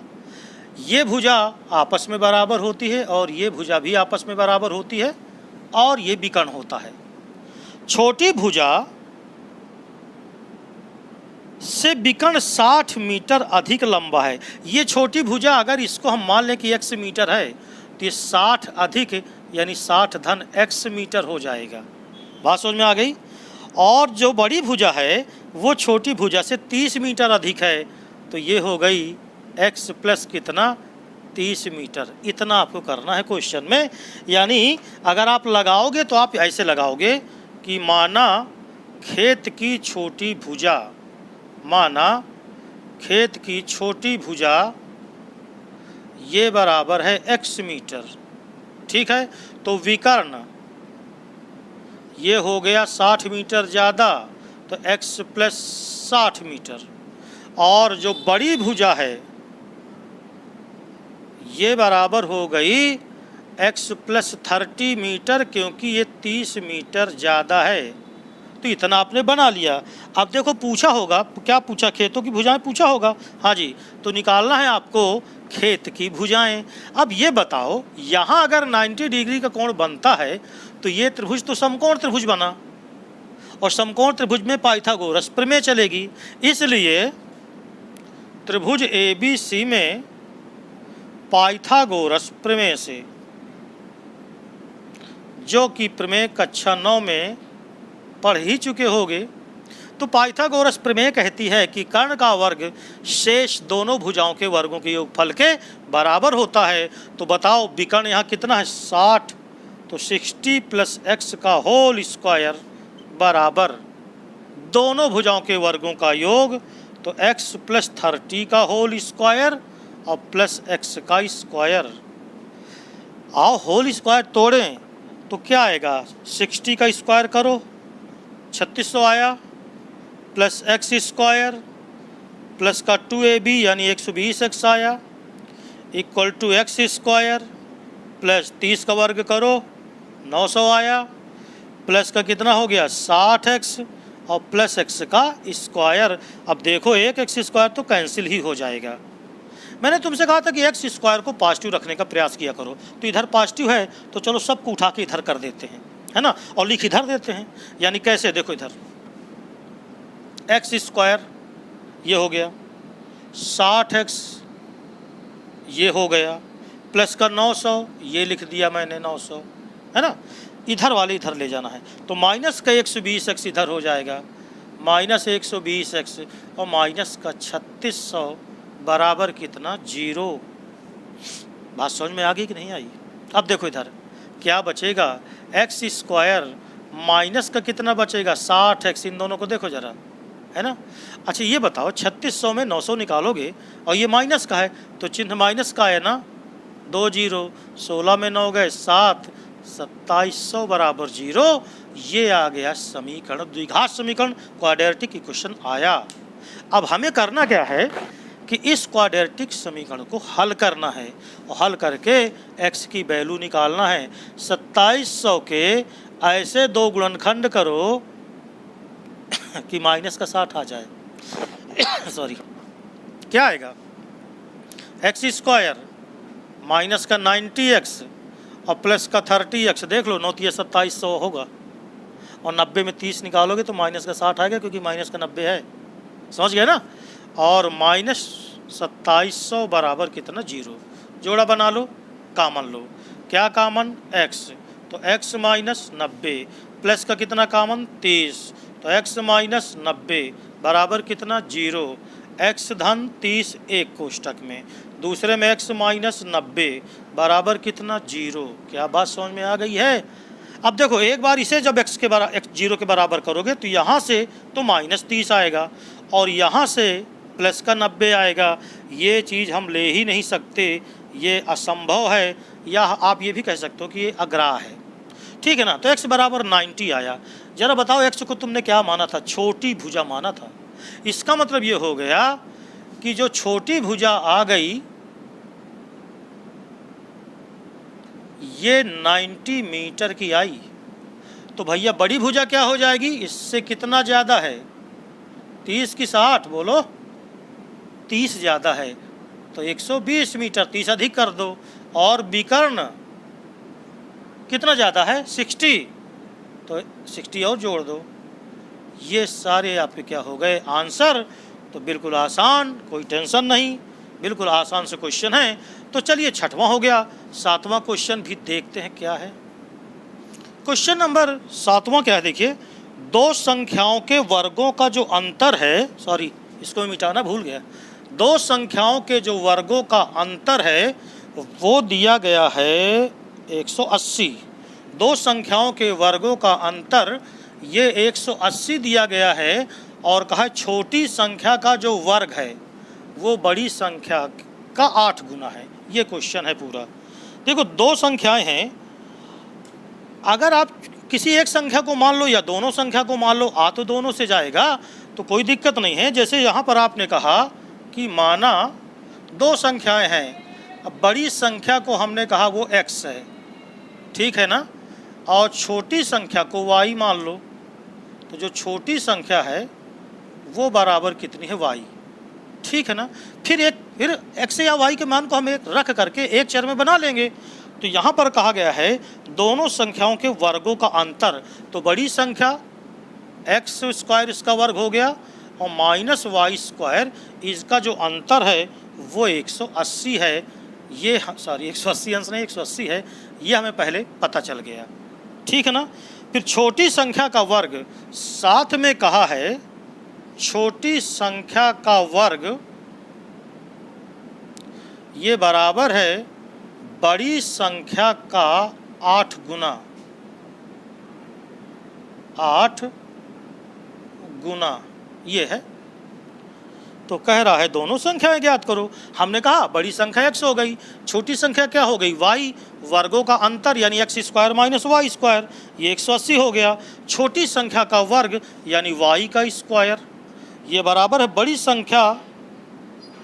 ये भुजा आपस में बराबर होती है और ये भुजा भी आपस में बराबर होती है और ये विकर्ण होता है। छोटी भुजा से विकर्ण 60 मीटर अधिक लंबा है। ये छोटी भुजा अगर इसको हम मान लें कि x मीटर है तो ये 60 अधिक यानी 60 धन x मीटर हो जाएगा। बात समझ में आ गई। और जो बड़ी भुजा है वो छोटी भुजा से 30 मीटर अधिक है, तो ये हो गई x प्लस कितना 30 मीटर। इतना आपको करना है क्वेश्चन में। यानी अगर आप लगाओगे तो आप ऐसे लगाओगे कि माना खेत की छोटी भुजा, माना खेत की छोटी भुजा ये बराबर है x मीटर, ठीक है। तो विकर्ण ये हो गया 60 मीटर ज़्यादा तो x प्लस 60 मीटर, और जो बड़ी भुजा है ये बराबर हो गई x प्लस 30 मीटर, क्योंकि ये 30 मीटर ज़्यादा है। तो इतना आपने बना लिया। अब देखो पूछा होगा, क्या पूछा, खेतों की भुजाएं पूछा होगा, हाँ जी। तो निकालना है आपको खेत की भुजाएं। अब ये बताओ यहाँ अगर 90 डिग्री का कोण बनता है तो ये त्रिभुज तो समकोण त्रिभुज बना, और समकोण त्रिभुज में पाइथागोरस प्रमेय चलेगी। इसलिए त्रिभुज ABC में पाइथागोरस प्रमेय से, जो कि प्रमेय कक्षा 9 में पढ़ ही चुके होगे, तो पाइथागोरस प्रमेय कहती है कि कर्ण का वर्ग शेष दोनों भुजाओं के वर्गों के योगफल के बराबर होता है। तो बताओ विकर्ण यहाँ कितना है 60, तो 60 प्लस x का होल स्क्वायर बराबर दोनों भुजाओं के वर्गों का योग, तो x प्लस 30 का होल स्क्वायर और प्लस x का स्क्वायर। आओ होल स्क्वायर तोड़ें तो क्या आएगा, 60 का स्क्वायर करो 3600 आया, प्लस x स्क्वायर प्लस का 2ab यानी 120x आया, equal to x square plus 30 का वर्ग करो 900 आया, प्लस का कितना हो गया 60x और प्लस x का स्क्वायर। अब देखो एक x स्क्वायर तो कैंसिल ही हो जाएगा। मैंने तुमसे कहा था कि x स्क्वायर को पॉजिटिव रखने का प्रयास किया करो, तो इधर पॉजिटिव है तो चलो सबको उठा के इधर कर देते हैं, है ना, और लिख इधर देते हैं। यानी कैसे, देखो इधर एक्स स्क्वायर ये हो गया, 60x ये हो गया, प्लस का 900 ये लिख दिया मैंने 900, है ना। इधर वाले इधर ले जाना है, तो माइनस का 120x इधर हो जाएगा, माइनस 120x और माइनस का 3600 बराबर कितना, 0। बात समझ में आ गई कि नहीं आई? अब देखो इधर क्या बचेगा, एक्स स्क्वायर माइनस का कितना बचेगा, 60x, इन दोनों को देखो जरा, है ना। अच्छा ये बताओ 3600 में 900 निकालोगे और ये माइनस का है तो चिन्ह माइनस का है ना, 2 0, 16 में 9 गए 7, 2700 बराबर 0। ये आ गया समीकरण, द्विघात समीकरण, क्वाड्रेटिक इक्वेशन आया। अब हमें करना क्या है कि इस क्वाड्रेटिक समीकरण को हल करना है और हल करके x की वैल्यू निकालना है। 2700 के ऐसे दो गुणनखंड करो कि माइनस का 60 आ जाए सॉरी, क्या आएगा, एक्स स्क्वायर माइनस का 90x और प्लस का 30x, देख लो 9 2700 होगा और 90 में 30 निकालोगे तो माइनस का 60 आएगा क्योंकि माइनस का 90 है, समझ गए ना। और माइनस 2700 बराबर कितना, 0। जोड़ा बना लो, कामन लो, क्या कामन, x, तो x माइनस 90 प्लस का कितना कामन, 30, तो x माइनस 90 बराबर कितना, 0। x धन 30 एक कोष्टक में, दूसरे में x माइनस 90 बराबर कितना, 0। क्या बात समझ में आ गई है? अब देखो एक बार इसे जब x 0 के बराबर करोगे तो यहाँ से तो माइनस 30 आएगा और यहाँ से प्लस का 90 आएगा। ये चीज़ हम ले ही नहीं सकते, ये असंभव है, या आप ये भी कह सकते हो कि ये अग्राह है, ठीक है ना। तो x बराबर 90 आया। जरा बताओ x को तुमने क्या माना था, छोटी भुजा माना था। इसका मतलब ये हो गया कि जो छोटी भुजा आ गई ये 90 मीटर की आई, तो भैया बड़ी भुजा क्या हो जाएगी, इससे कितना ज़्यादा है, 30 की 60, बोलो 30 ज़्यादा है तो 120 मीटर, 30 अधिक कर दो। और विकर्ण कितना ज़्यादा है, 60, तो 60 और जोड़ दो। ये सारे आपके क्या हो गए आंसर। तो बिल्कुल आसान, कोई टेंशन नहीं, बिल्कुल आसान से क्वेश्चन है। तो चलिए छठवां हो गया, सातवां क्वेश्चन भी देखते हैं क्या है। क्वेश्चन नंबर 7वां क्या है, देखिए, दो संख्याओं के वर्गों का जो अंतर है, सॉरी इसको मिटाना भूल गया, दो संख्याओं के जो वर्गों का अंतर है वो दिया गया है 180। दो संख्याओं के वर्गों का अंतर ये 180 दिया गया है और कहा छोटी संख्या का जो वर्ग है वो बड़ी संख्या का 8 गुना है। ये क्वेश्चन है पूरा। देखो दो संख्याएं हैं, अगर आप किसी एक संख्या को मान लो या दोनों संख्या को मान लो, आ तो दोनों से जाएगा तो कोई दिक्कत नहीं है। जैसे यहाँ पर आपने कहा कि माना दो संख्याएं हैं, अब बड़ी संख्या को हमने कहा वो x है, ठीक है ना, और छोटी संख्या को y मान लो, तो जो छोटी संख्या है वो बराबर कितनी है, y, ठीक है ना। फिर x या y के मान को हम एक रख करके एक चर में बना लेंगे। तो यहाँ पर कहा गया है दोनों संख्याओं के वर्गों का अंतर, तो बड़ी संख्या एक्स स्क्वायर इसका वर्ग हो गया और माइनस वाई स्क्वायर इसका जो अंतर है वो 180 है। ये सॉरी 180 अंश नहीं 180 है, ये हमें पहले पता चल गया, ठीक है ना। फिर छोटी संख्या का वर्ग साथ में कहा है, छोटी संख्या का वर्ग ये बराबर है बड़ी संख्या का 8 गुना, 8 गुना ये है। तो कह रहा है दोनों संख्याएं ज्ञात करो। हमने कहा बड़ी संख्या x हो गई, छोटी संख्या क्या हो गई y, वर्गों का अंतर यानी x square minus y square, ये 180 हो गया। छोटी संख्या का वर्ग यानी y का स्क्वायर, ये बराबर है बड़ी संख्या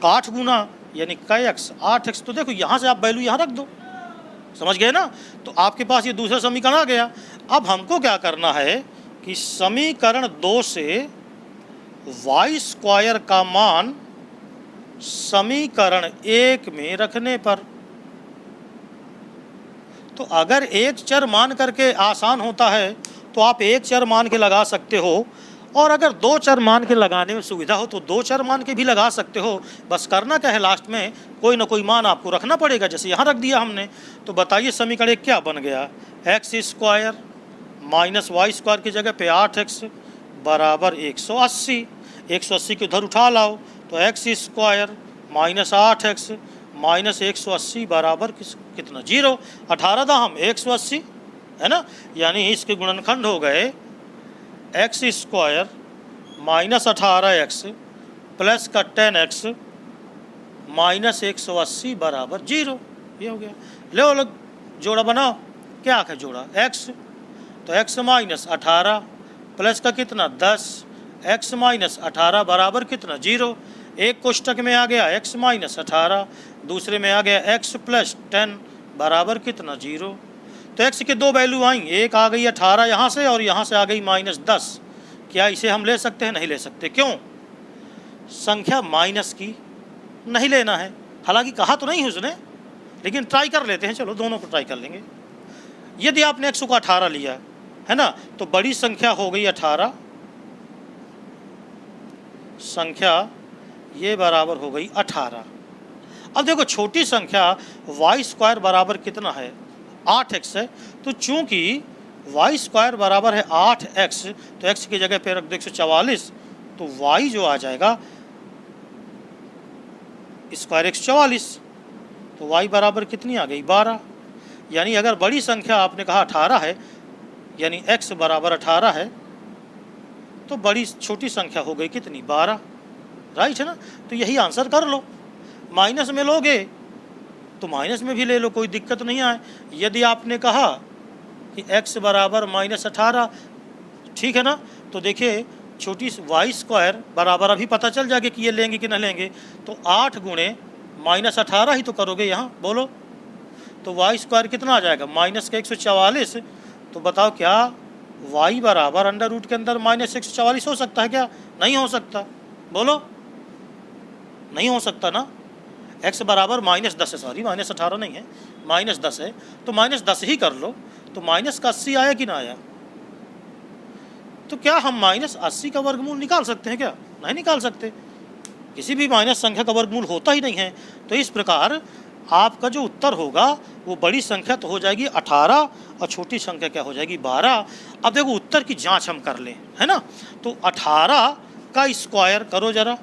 का 8 गुना यानी x, 8x। तो देखो यहाँ से आप वैल्यू यहाँ रख दो, समझ गए ना। तो आपके पास ये दूसरा समीकरण आ गया। अब हमको क्या करना है कि समीकरण 2 से y स्क्वायर का मान समीकरण 1 में रखने पर, तो अगर एक चर मान करके आसान होता है तो आप एक चर मान के लगा सकते हो, और अगर दो चर मान के लगाने में सुविधा हो तो दो चर मान के भी लगा सकते हो। बस करना क्या है, लास्ट में कोई ना कोई मान आपको रखना पड़ेगा, जैसे यहाँ रख दिया हमने। तो बताइए समीकरण क्या बन गया, x square minus y square की जगह पे 8x बराबर 180। 180 को उधर उठा लाओ तो x square minus 8x minus 180 बराबर कितना, 0। 18 था हम 180 है ना, यानी इसके गुणनखंड हो गए x square minus 18x plus का 10x माइनस 180 बराबर 0। ये हो गया। लो लोग जोड़ा बनाओ, क्या है जोड़ा, x तो x माइनस 18 प्लस का कितना 10, x माइनस 18 बराबर कितना 0। एक कोष्टक में आ गया x माइनस 18, दूसरे में आ गया x प्लस 10 बराबर कितना 0। तो x के दो वैल्यू आई, एक आ गई 18 यहाँ से और यहाँ से आ गई माइनस 10। क्या इसे हम ले सकते हैं, नहीं ले सकते, क्यों, संख्या माइनस की नहीं लेना है। हालांकि कहा तो नहीं उसने, लेकिन ट्राई कर लेते हैं, चलो दोनों को ट्राई कर लेंगे। यदि आपने x को 18 लिया है ना, तो बड़ी संख्या हो गई 18, संख्या ये बराबर हो गई 18। अब देखो छोटी संख्या वाई स्क्वायर बराबर कितना है, 8x है। तो चूंकि वाई स्क्वायर बराबर है 8x, तो x की जगह पे रख दो 144, तो y जो आ जाएगा स्क्वायर x 44, तो y बराबर कितनी आ गई 12। यानी अगर बड़ी संख्या आपने कहा 18 है, यानी x बराबर 18 है, तो बड़ी छोटी संख्या हो गई कितनी 12, राइट है ना। तो यही आंसर कर लो। माइनस में लोगे तो माइनस में भी ले लो, कोई दिक्कत नहीं आए। यदि आपने कहा कि x बराबर माइनस 18, ठीक है ना, तो देखिए छोटी वाई स्क्वायर बराबर अभी पता चल जाएगा कि ये लेंगे कि नहीं लेंगे। तो 8 गुणे माइनस 18 ही तो करोगे यहाँ, बोलो तो वाई स्क्वायर कितना आ जाएगा, माइनस का 144। तो बताओ क्या y बराबर अंडर रूट के अंदर माइनस 144 हो सकता है क्या, नहीं हो सकता, बोलो नहीं हो सकता ना। x बराबर माइनस 10 है, सॉरी माइनस 18 नहीं है, माइनस 10 है, तो माइनस 10 ही कर लो। तो माइनस का 80 आया कि ना आया, तो क्या हम माइनस 80 का वर्गमूल निकाल सकते हैं क्या, नहीं निकाल सकते, किसी भी माइनस संख्या का वर्गमूल होता ही नहीं है। तो इस प्रकार आपका जो उत्तर होगा वो बड़ी संख्या तो हो जाएगी 18 और छोटी संख्या क्या हो जाएगी 12। अब देखो उत्तर की जांच हम कर लें, है ना। तो 18 का स्क्वायर करो जरा,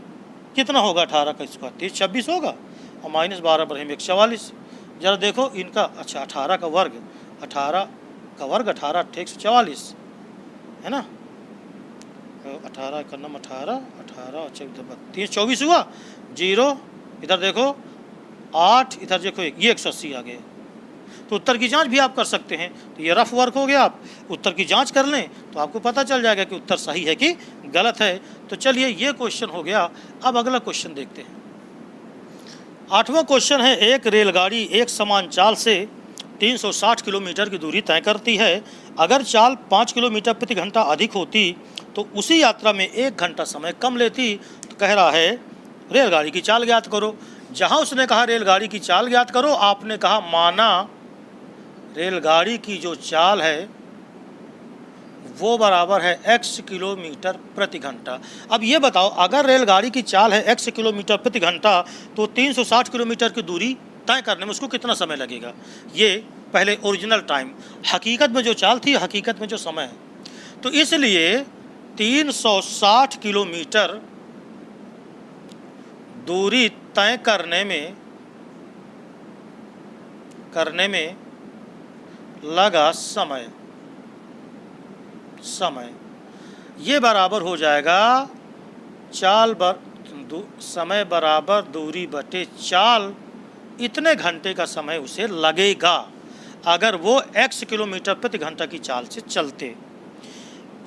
कितना होगा 18 का स्क्वायर, 26 होगा, और माइनस 12 पर 144। जरा देखो इनका, अच्छा 18 का वर्ग 18 144 है ना, 18 का नम 18 30 24 हुआ, 0 इधर देखो 8, इधर देखो ये 180 आ गए। तो उत्तर की जांच भी आप कर सकते हैं। तो ये रफ वर्क हो गया, आप उत्तर की जांच कर लें तो आपको पता चल जाएगा कि उत्तर सही है कि गलत है। तो चलिए ये क्वेश्चन हो गया। अब अगला क्वेश्चन देखते हैं। 8वां क्वेश्चन है, एक रेलगाड़ी एक समान चाल से 360 किलोमीटर की दूरी तय करती है। अगर चाल 5 किलोमीटर प्रति घंटा अधिक होती तो उसी यात्रा में 1 घंटा समय कम लेती। तो कह रहा है रेलगाड़ी की चाल ज्ञात करो। जहां उसने कहा रेलगाड़ी की चाल ज्ञात करो, आपने कहा माना रेलगाड़ी की जो चाल है वो बराबर है x किलोमीटर प्रति घंटा। अब ये बताओ अगर रेलगाड़ी की चाल है x किलोमीटर प्रति घंटा तो 360 किलोमीटर की दूरी तय करने में उसको कितना समय लगेगा। ये पहले ओरिजिनल टाइम, हकीकत में जो चाल थी, हकीकत में जो समय है, तो इसलिए 360 किलोमीटर दूरी तय करने में लगा समय ये बराबर हो जाएगा समय बराबर दूरी बटे चाल, इतने घंटे का समय उसे लगेगा अगर वो x किलोमीटर प्रति घंटा की चाल से चलते।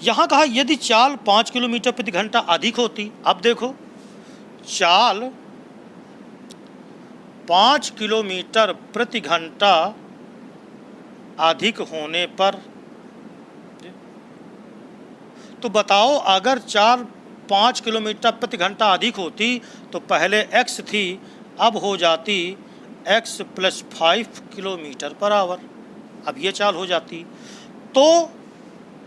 यहाँ कहा यदि चाल 5 किलोमीटर प्रति घंटा अधिक होती। अब देखो चाल 5 किलोमीटर प्रति घंटा अधिक होने पर, तो बताओ अगर चाल 5 किलोमीटर प्रति घंटा अधिक होती तो पहले x थी, अब हो जाती x plus 5 kilometre per hour. अब ये चाल हो जाती तो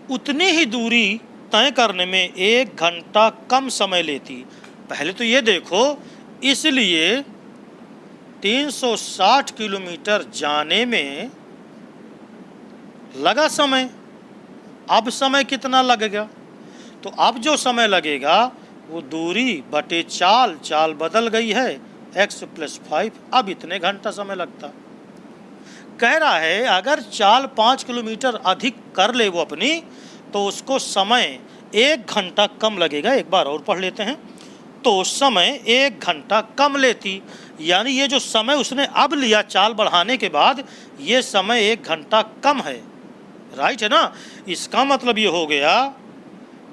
उतनी ही दूरी तय करने में 1 घंटा कम समय लेती। पहले तो ये देखो, इसलिए 360 किलोमीटर जाने में लगा समय। अब समय कितना लगेगा? तो अब जो समय लगेगा वो दूरी बटे चाल, चाल बदल गई है, x + 5, अब इतने घंटा समय लगता। कह रहा है अगर चाल 5 किलोमीटर अधिक कर ले वो अपनी, तो उसको समय 1 घंटा कम लगेगा। एक बार और पढ़ लेते हैं। तो समय 1 घंटा कम लेती, यानी ये जो समय उसने अब लिया चाल बढ़ाने के बाद, ये समय 1 घंटा कम है। राइट है ना? इसका मतलब ये हो गया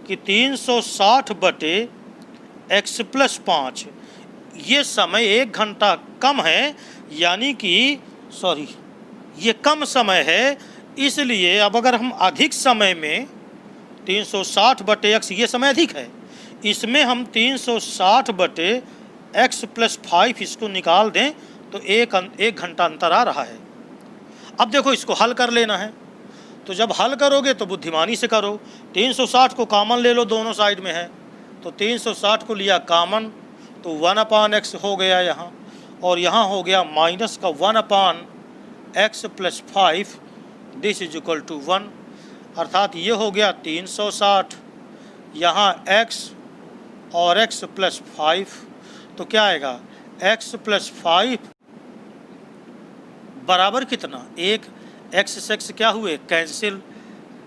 कि 360 बटे x + 5, ये समय 1 घंटा कम है, यानी कि सॉरी ये कम समय है। इसलिए अब अगर हम अधिक समय में 360 बटे x, ये समय अधिक है, इसमें हम 360 बटे x + 5 इसको निकाल दें तो 1 घंटा अंतर आ रहा है। अब देखो इसको हल कर लेना है, तो जब हल करोगे तो बुद्धिमानी से करो। 360 को कॉमन ले लो, दोनों साइड में है, तो 360 को लिया कॉमन, तो 1/x हो गया यहाँ, और यहाँ हो गया माइनस का 1/x + 5, this is equal to 1, अर्थात ये हो गया 360, यहाँ x और x + 5, तो क्या आएगा x + 5 बराबर कितना? 1, x से x क्या हुए कैंसिल,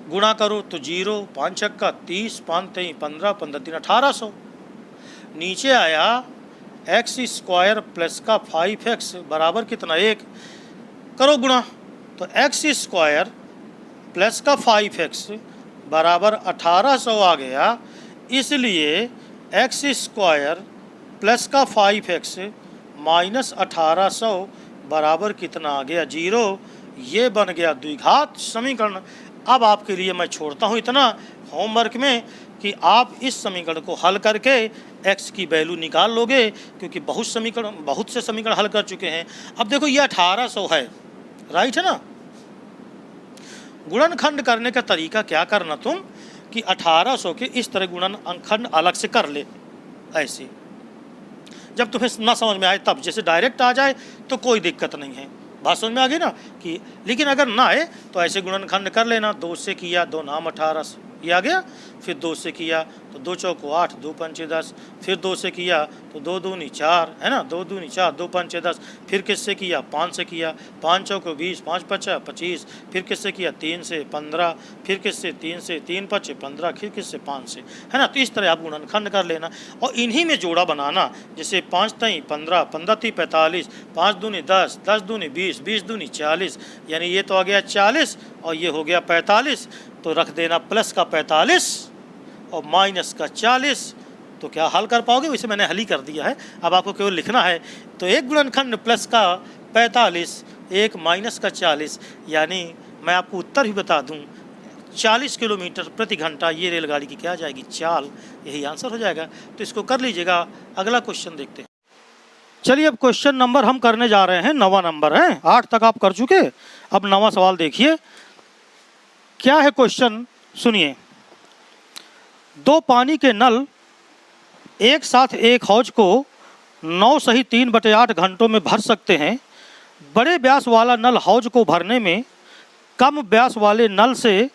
गुणा करो तो 0, 5 छक्का 30, 5 3 15, 15 3 1800। नीचे आया x² + का 5x बराबर कितना? 1, करो गुणा, तो x² + का 5x बराबर 1800 आ गया। इसलिए x² + का 5x माइनस 1800 बराबर कितना आ गया? 0। ये बन गया द्विघात समीकरण। अब आपके लिए मैं छोड़ता हूँ इतना होमवर्क में कि आप इस समीकरण को हल करके x की वैल्यू निकाल लोगे, क्योंकि बहुत से समीकरण हल कर चुके हैं। अब देखो ये 1800 है, राइट है ना? गुणनखंड करने का तरीका क्या करना तुम कि 1800 के इस तरह गुणनखंड अलग से कर ले, ऐसे जब तुम्हें ना समझ में आए तब, जैसे डायरेक्ट आ जाए तो कोई दिक्कत नहीं है, बात समझ में आ गई ना? कि लेकिन अगर ना आए तो ऐसे गुणनखंड कर लेना। 2 से किया 2 नाम 18, ये आ गया। फिर 2 से किया तो 2 चौको 8, 2 पंचे 10, फिर 2 से किया तो 2 दूनी 4, है ना? 2 दूनी 4, 2 पंचे 10, फिर किससे किया? 5 से किया, 5 चौको 20, 5 पचा 25, फिर किससे किया? 3 से 15, फिर किससे? 3 से, 3 पचे 15, फिर किससे? 5 से, है ना? तो इस तरह आप गुणनखंड कर लेना और इन्हीं में जोड़ा बनाना। जैसे 5 3 15, 15 3 45, 5 दूनी 10, 10 दूनी 20, 20 दूनी 40, यानी ये तो आ गया 40 और ये हो गया 45। तो रख देना प्लस का 45 और माइनस का 40। तो क्या हल कर पाओगे? वैसे मैंने हल ही कर दिया है, अब आपको केवल लिखना है। तो एक गुणनखंड प्लस का 45, एक माइनस का 40, यानी मैं आपको उत्तर भी बता दूं 40 किलोमीटर प्रति घंटा ये रेलगाड़ी की क्या आ जाएगी? चाल। यही आंसर हो जाएगा। तो इसको कर लीजिएगा। अगला क्वेश्चन देखते हैं। चलिए अब क्वेश्चन नंबर हम करने जा रहे हैं, 9वां नंबर है। 8 तक आप कर चुके, अब 9वां सवाल देखिए क्या है क्वेश्चन, सुनिए। 2 पानी के नल एक साथ एक हौज को 9 सही 3/8 घंटों में भर सकते हैं। बड़े व्यास वाला नल हौज को भरने में कम व्यास वाले नल से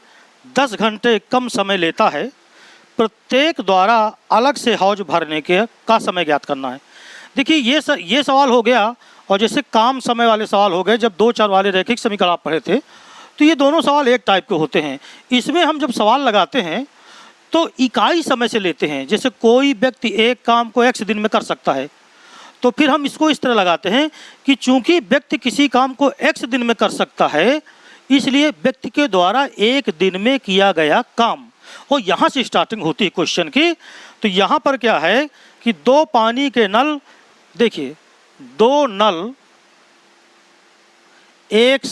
10 घंटे कम समय लेता है। प्रत्येक द्वारा अलग से हौज भरने का समय ज्ञात करना है। देखिए ये सवाल हो गया, और जैसे काम समय वाले सवाल हो गए जब 2 4 वाले रैखिक समीकरण आप पढ़े थे, तो ये दोनों सवाल एक टाइप के होते हैं। इसमें हम जब सवाल लगाते हैं तो इकाई समय से लेते हैं। जैसे कोई व्यक्ति एक काम को x दिन में कर सकता है, तो फिर हम इसको इस तरह लगाते हैं कि चूंकि व्यक्ति किसी काम को x दिन में कर सकता है, इसलिए व्यक्ति के द्वारा एक दिन में किया गया काम, और यहाँ से स्टार्टिंग होती है क्वेश्चन की। तो यहाँ पर क्या है कि 2 पानी के नल, देखिए 2 नल एक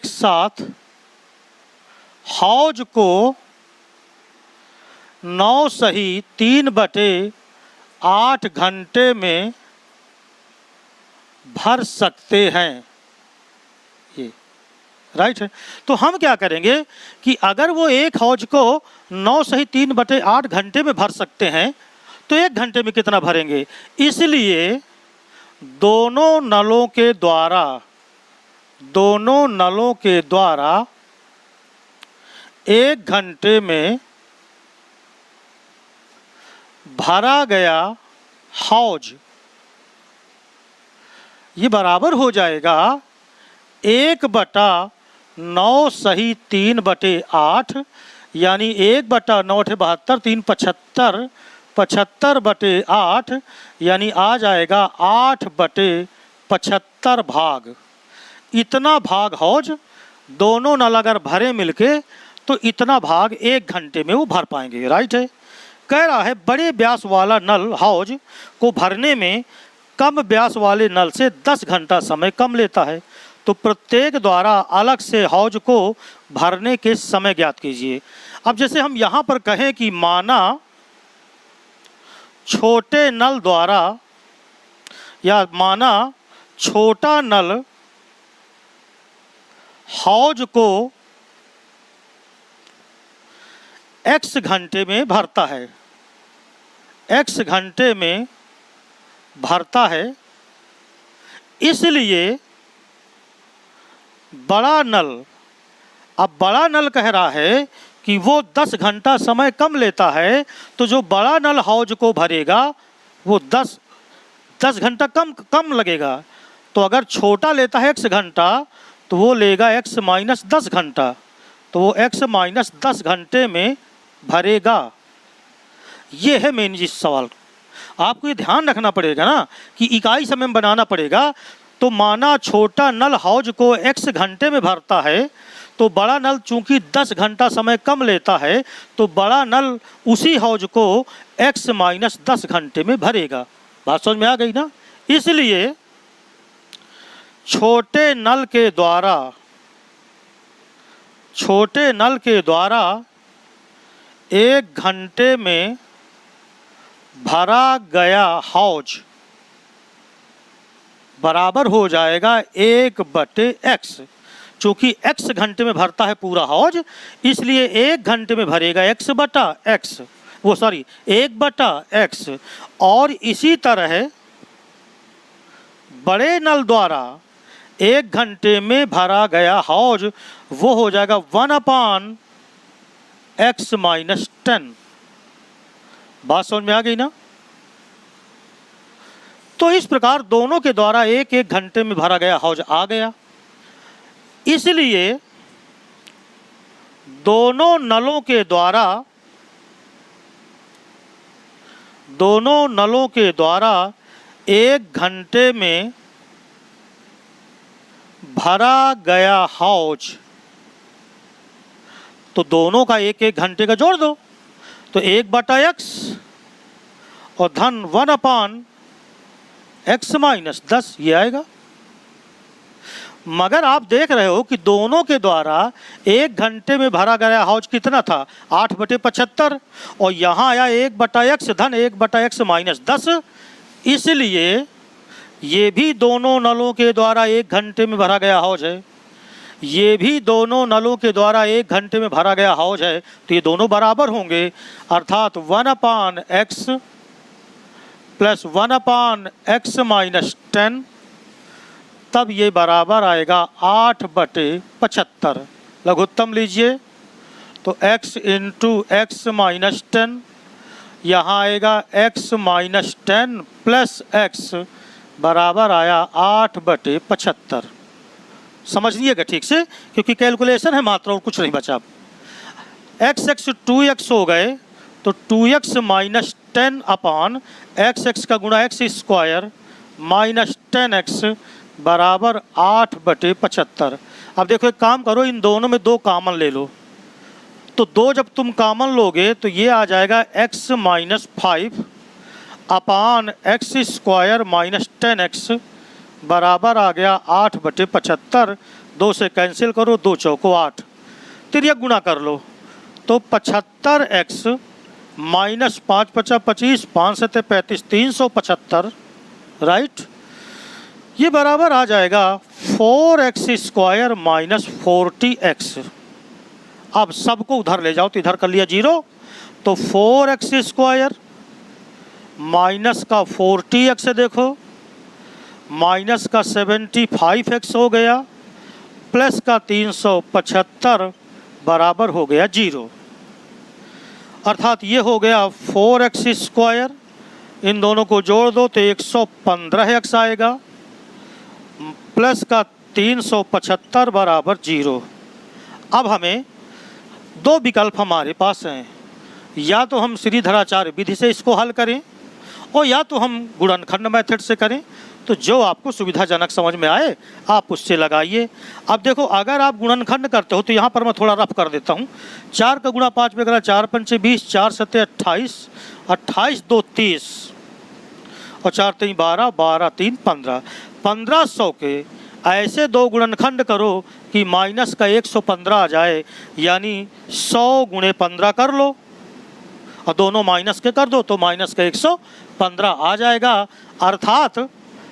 साथ हौज को 9 सही 3/8 घंटे में भर सकते हैं। ये राइट है। तो हम क्या करेंगे कि अगर वो एक हौज को 9 सही 3/8 घंटे में भर सकते हैं तो 1 घंटे में कितना भरेंगे। इसलिए दोनों नलों के द्वारा 1 घंटे में भरा गया हौज ये बराबर हो जाएगा 1/9 सही 3/8 यानी 1/9 72 3 75 75/8 यानी आ जाएगा 8/75 भाग। इतना भाग हौज दोनों नल अगर भरे मिलके तो इतना भाग 1 घंटे में वो भर पाएंगे। राइट है। कह रहा है बड़े व्यास वाला नल हौज को भरने में कम व्यास वाले नल से 10 घंटा समय कम लेता है। तो प्रत्येक द्वारा अलग से हौज को भरने के समय ज्ञात कीजिए। अब जैसे हम यहाँ पर कहें कि माना छोटे नल द्वारा या माना छोटा नल हौज को x घंटे में भरता है, x घंटे में भरता है, इसलिए बड़ा नल, अब बड़ा नल कह रहा है कि वो 10 घंटा समय कम लेता है, तो जो बड़ा नल हौज को भरेगा वो 10 घंटा कम लगेगा। तो अगर छोटा लेता है x घंटा तो वो लेगा x - 10 घंटा, तो वो x - 10 घंटे में भरेगा। ये है मेन जी सवाल। आपको ये ध्यान रखना पड़ेगा ना कि इकाई समय में बनाना पड़ेगा। तो माना छोटा नल हौज को x घंटे में भरता है, तो बड़ा नल चूंकि 10 घंटा समय कम लेता है तो बड़ा नल उसी हौज को x - 10 घंटे में भरेगा। बात समझ में आ गई ना। इसलिए छोटे नल के द्वारा 1 घंटे में भरा गया हौज बराबर हो जाएगा 1/x। चूंकि x घंटे में भरता है पूरा हौज, इसलिए 1 घंटे में भरेगा 1/x। और इसी तरह बड़े नल द्वारा 1 घंटे में भरा गया हौज वो हो जाएगा 1/x - 10। बात समझ में आ गई ना। तो इस प्रकार दोनों के द्वारा 1 घंटे में भरा गया हौज आ गया। इसलिए दोनों नलों के द्वारा 1 घंटे में भरा गया हौज, तो दोनों का 1 घंटे का जोड़ दो, तो 1/x और धन 1/x - 10 ये आएगा। मगर आप देख रहे हो कि दोनों के द्वारा 1 घंटे में भरा गया हौज कितना था 8/75 और यहाँ आया 1/x धन 1/x - 10। इसलिए ये भी दोनों नलों के द्वारा 1 घंटे में भरा गया हौज है, ये भी दोनों नलों के द्वारा 1 घंटे में भरा गया हौज है। तो ये दोनों बराबर होंगे, अर्थात 1/x + 1/x - 10, तब ये बराबर आएगा 8/75। लघुत्तम लीजिए तो x × x - 10, यहाँ आएगा x - 10 + x बराबर आया 8/75। समझ लीजिएगा ठीक से, क्योंकि कैलकुलेशन है मात्र और कुछ नहीं बचा। x 2x हो गए, तो 2x - 10 x का गुणा x² - 10x बराबर 8/75। अब देखो एक काम करो, इन दोनों में 2 कॉमन ले लो, तो 2 जब तुम कॉमन लोगे तो ये आ जाएगा x - 5 x² - 10x बराबर आ गया 8/75। 2 से कैंसिल करो, 2 चौको 8, तिर्यक गुणा कर लो, तो 75x - 5 × 5 = 25, 5 × 7 = 35, 375। राइट। ये बराबर आ जाएगा 4x² माइनस 40x। अब सबको उधर ले जाओ तो इधर कर लिया 0, तो 4x² माइनस का 40x देखो, माइनस का 75x हो गया, प्लस का 375 बराबर हो गया 0। अर्थात ये हो गया 4x², इन दोनों को जोड़ दो तो 115x आएगा, प्लस का 375 बराबर 0। अब हमें दो विकल्प हमारे पास हैं, या तो हम श्रीधराचार्य विधि से इसको हल करें और या तो हम गुणनखंड मेथड से करें। तो जो आपको सुविधाजनक समझ में आए आप उससे लगाइए। अब देखो, अगर आप गुणनखंड करते हो तो यहाँ पर मैं थोड़ा रफ कर देता हूँ। 4 का गुणा 5 में करा, 4 पंचे 20, 4 सत्ते 28, 28 2 30 और 4 3 12, 12 3 15। 1500 के ऐसे दो गुणनखंड करो कि माइनस का 115 आ जाए, यानी 100 गुणे 15 कर लो और दोनों माइनस के कर दो तो माइनस का 115 आ जाएगा। अर्थात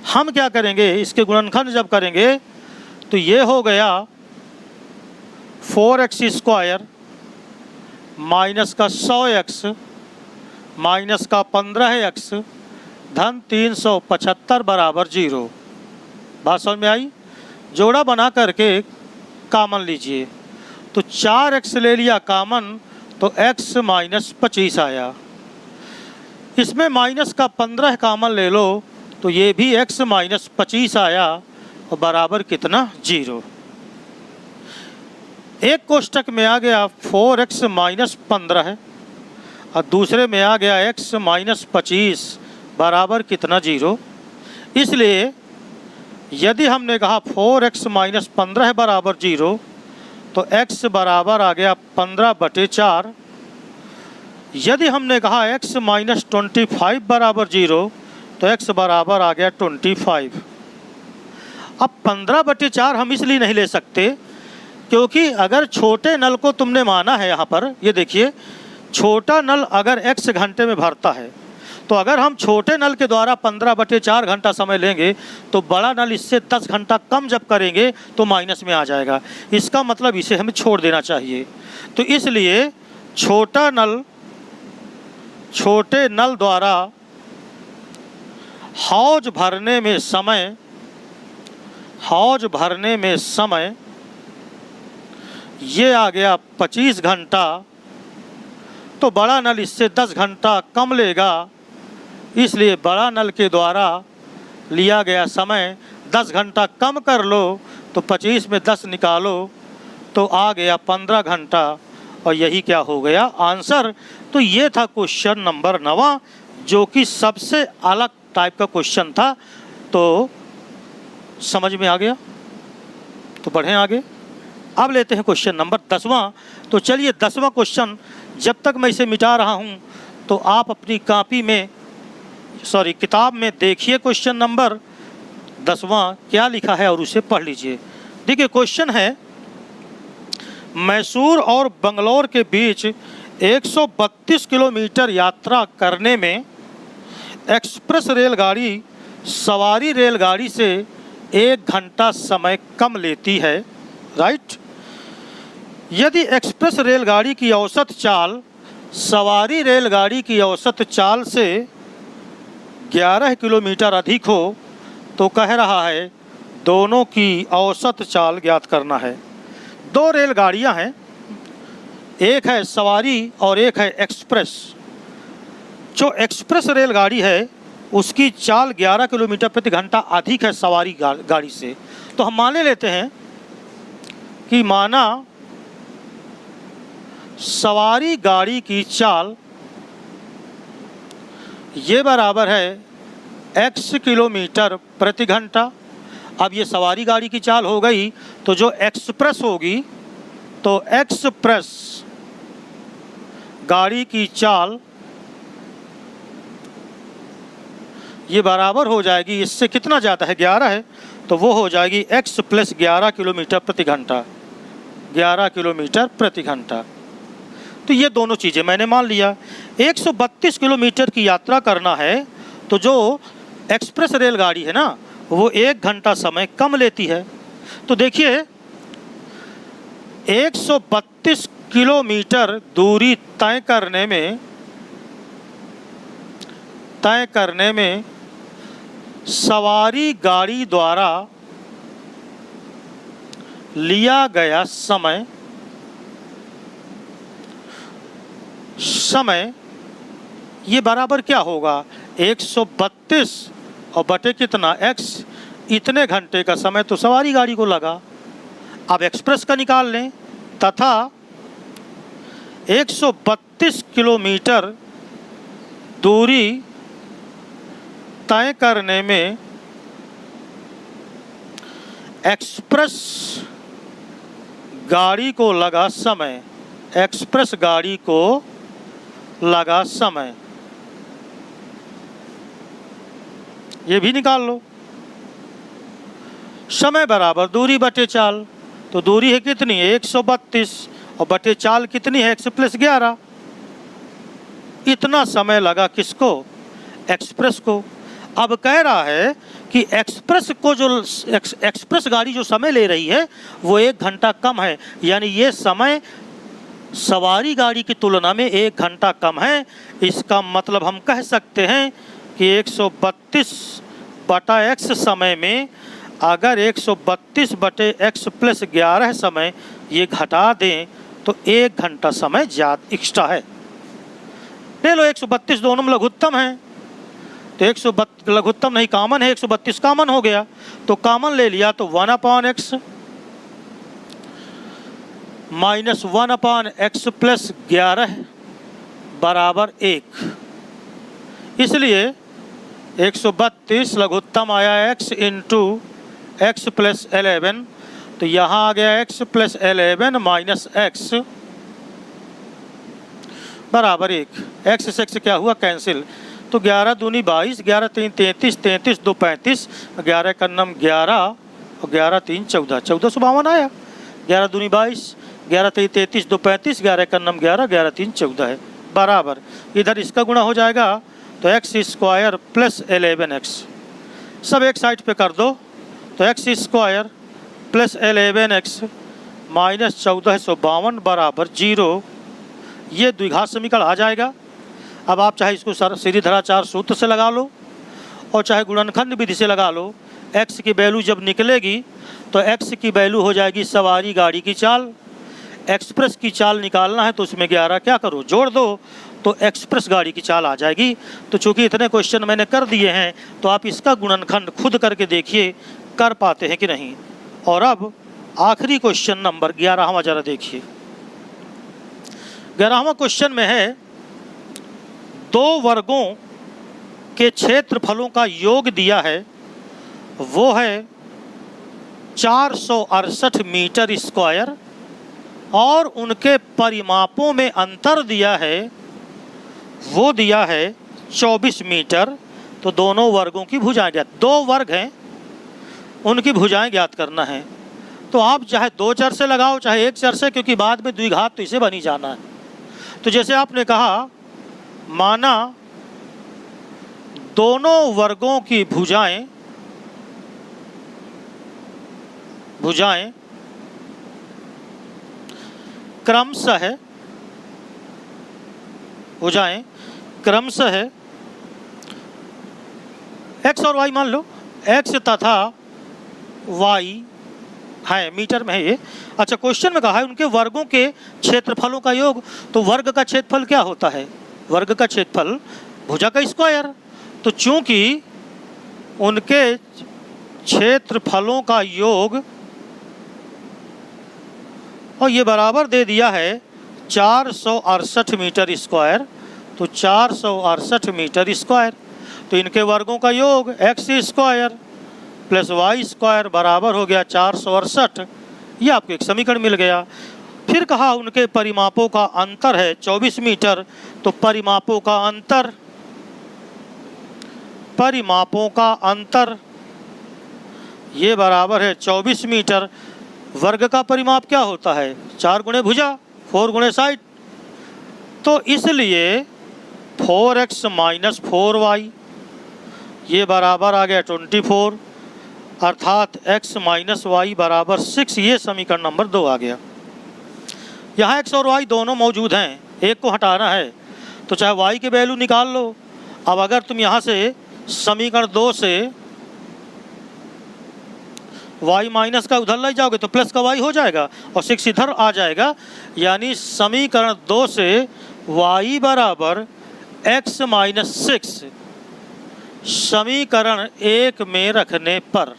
हम क्या करेंगे, इसके गुणनखंड जब करेंगे तो ये हो गया 4x² माइनस का 100x माइनस का 15x धन 375 बराबर 0। बात समझ में आई? जोड़ा बना करके कॉमन लीजिए, तो 4x ले लिया कॉमन तो x माइनस 25 आया। इसमें माइनस का 15 कॉमन ले लो तो ये भी x माइनस 25 आया और बराबर कितना 0। एक कोष्टक में आ गया 4x माइनस 15 है और दूसरे में आ गया x माइनस 25 बराबर कितना 0। इसलिए यदि हमने कहा 4x माइनस 15 बराबर 0 तो x बराबर आ गया 15/4। यदि हमने कहा x माइनस 25 बराबर 0 तो x बराबर आ गया 25। अब 15/4 हम इसलिए नहीं ले सकते क्योंकि अगर छोटे नल को तुमने माना है, यहाँ पर ये देखिए, छोटा नल अगर x घंटे में भरता है तो अगर हम छोटे नल के द्वारा 15/4 घंटा समय लेंगे तो बड़ा नल इससे 10 घंटा कम जब करेंगे तो माइनस में आ जाएगा। इसका मतलब इसे हमें छोड़ देना चाहिए। तो इसलिए छोटे नल द्वारा हौज भरने में समय ये आ गया 25 घंटा, तो बड़ा नल इससे 10 घंटा कम लेगा। इसलिए बड़ा नल के द्वारा लिया गया समय 10 घंटा कम कर लो तो 25 में 10 निकालो तो आ गया 15 घंटा और यही क्या हो गया आंसर। तो ये था क्वेश्चन नंबर 9 जो कि सबसे अलग टाइप का क्वेश्चन था। तो समझ में आ गया? तो बढ़ें आगे। अब लेते हैं क्वेश्चन नंबर 10वां। तो चलिए 10वां क्वेश्चन, जब तक मैं इसे मिटा रहा हूं तो आप अपनी किताब में देखिए क्वेश्चन नंबर 10वां क्या लिखा है और उसे पढ़ लीजिए। देखिए क्वेश्चन है, मैसूर और बंगलौर के बीच 132 किलोमीटर यात्रा करने में एक्सप्रेस रेलगाड़ी सवारी रेलगाड़ी से 1 घंटा समय कम लेती है, राइट। यदि एक्सप्रेस रेलगाड़ी की औसत चाल सवारी रेलगाड़ी की औसत चाल से 11 किलोमीटर अधिक हो तो कह रहा है दोनों की औसत चाल ज्ञात करना है। दो रेलगाड़ियां हैं, एक है सवारी और एक है एक्सप्रेस। जो एक्सप्रेस रेलगाड़ी है उसकी चाल 11 किलोमीटर प्रति घंटा अधिक है सवारी गाड़ी से। तो हम मान लेते हैं कि माना सवारी गाड़ी की चाल ये बराबर है x किलोमीटर प्रति घंटा। अब ये सवारी गाड़ी की चाल हो गई, तो जो एक्सप्रेस होगी तो एक्सप्रेस गाड़ी की चाल ये बराबर हो जाएगी, इससे कितना ज़्यादा है 11 है तो वो हो जाएगी x प्लस 11 किलोमीटर प्रति घंटा, 11 किलोमीटर प्रति घंटा। तो ये दोनों चीज़ें मैंने मान लिया। 132 किलोमीटर की यात्रा करना है तो जो एक्सप्रेस रेलगाड़ी है ना वो 1 घंटा समय कम लेती है। तो देखिए 132 किलोमीटर दूरी तय करने में सवारी गाड़ी द्वारा लिया गया समय ये बराबर क्या होगा? 132 और बटे कितना x, इतने घंटे का समय तो सवारी गाड़ी को लगा। अब एक्सप्रेस का निकाल लें तथा 132 किलोमीटर दूरी तय करने में एक्सप्रेस गाड़ी को लगा समय, ये भी निकाल लो। समय बराबर दूरी बटे चाल, तो दूरी है कितनी? 132 और बटे चाल कितनी है? x + 11। इतना समय लगा किसको? एक्सप्रेस को। अब कह रहा है कि एक्सप्रेस गाड़ी जो समय ले रही है वो 1 घंटा कम है, यानी ये समय सवारी गाड़ी की तुलना में 1 घंटा कम है। इसका मतलब हम कह सकते हैं कि 132 बटा x समय में अगर 132 बटे x + 11 समय ये घटा दें तो 1 घंटा समय ज़्यादा एक्स्ट्रा है। ले लो 132, दोनों में लघुत्तम है तो 132 लघुत्तम नहीं कॉमन है, 132 कॉमन हो गया तो कॉमन ले लिया तो 1/x माइनस 1/x + 11 बराबर 1। इसलिए 132 लघुत्तम आया x इंटू x + 11, तो यहाँ आ गया x + 11 माइनस x बराबर 1। x से x क्या हुआ? कैंसिल। तो 11 दूनी 22, 11 3 33, 33 2 35, 11 का नम 11 और 11 3 14, 1452 आया। 11 दूनी 22, 11 3 33 2 35, 11 का नम 11, 11 3 14 है बराबर। इधर इसका गुणा हो जाएगा तो x² + 11x, सब एक साइड पे कर दो तो x² + 11x माइनस 1452 बराबर 0। ये द्विघात समीकरण आ जाएगा। अब आप चाहे इसको सीरीधराचार सूत्र से लगा लो और चाहे गुणनखंड विधि से लगा लो। x की वैल्यू जब निकलेगी तो x की वैल्यू हो जाएगी सवारी गाड़ी की चाल। एक्सप्रेस की चाल निकालना है तो उसमें 11 क्या करो? जोड़ दो, तो एक्सप्रेस गाड़ी की चाल आ जाएगी। तो चूंकि इतने क्वेश्चन मैंने कर दिए हैं तो आप इसका गुणनखंड खुद करके देखिए कर पाते हैं कि नहीं। और अब आखिरी क्वेश्चन नंबर 11वां जरा देखिए। 11वां क्वेश्चन में है 2 वर्गों के क्षेत्रफलों का योग दिया है, वो है 468 मीटर स्क्वायर और उनके परिमापों में अंतर दिया है, वो दिया है 24 मीटर। तो दोनों वर्गों की भुजाएं ज्ञात, 2 वर्ग हैं उनकी भुजाएं ज्ञात करना है। तो आप चाहे 2 चर से लगाओ चाहे 1 चर से, क्योंकि बाद में द्विघात तो इसे बनी जाना है। तो जैसे आपने कहा माना दोनों वर्गों की भुजाएं क्रमशः x और y मान लो, x तथा y है मीटर में है ये। अच्छा, क्वेश्चन में कहा है उनके वर्गों के क्षेत्रफलों का योग। तो वर्ग का क्षेत्रफल क्या होता है? वर्ग का क्षेत्रफल भुजा का स्क्वायर। तो चूंकि उनके क्षेत्रफलों का योग और ये बराबर दे दिया है 468 मीटर स्क्वायर, तो 468 मीटर स्क्वायर। तो इनके वर्गों का योग x² + y² बराबर हो गया 468। ये आपको एक समीकरण मिल गया। फिर कहा उनके परिमापों का अंतर है 24 मीटर, तो परिमापों का अंतर ये बराबर है 24 मीटर। वर्ग का परिमाप क्या होता है? 4 गुणे भुजा, 4 गुणे साइड। तो इसलिए 4x - 4y ये बराबर आ गया 24। अर्थात x माइनस वाई बराबर 6, ये समीकरण नंबर 2 आ गया। यहाँ x और y दोनों मौजूद हैं, एक को हटाना है तो चाहे y की वैल्यू निकाल लो। अब अगर तुम यहाँ से समीकरण 2 से y माइनस का उधर ले जाओगे तो प्लस का y हो जाएगा और 6 इधर आ जाएगा, यानी समीकरण 2 से y बराबर x माइनस 6 समीकरण 1 में रखने पर,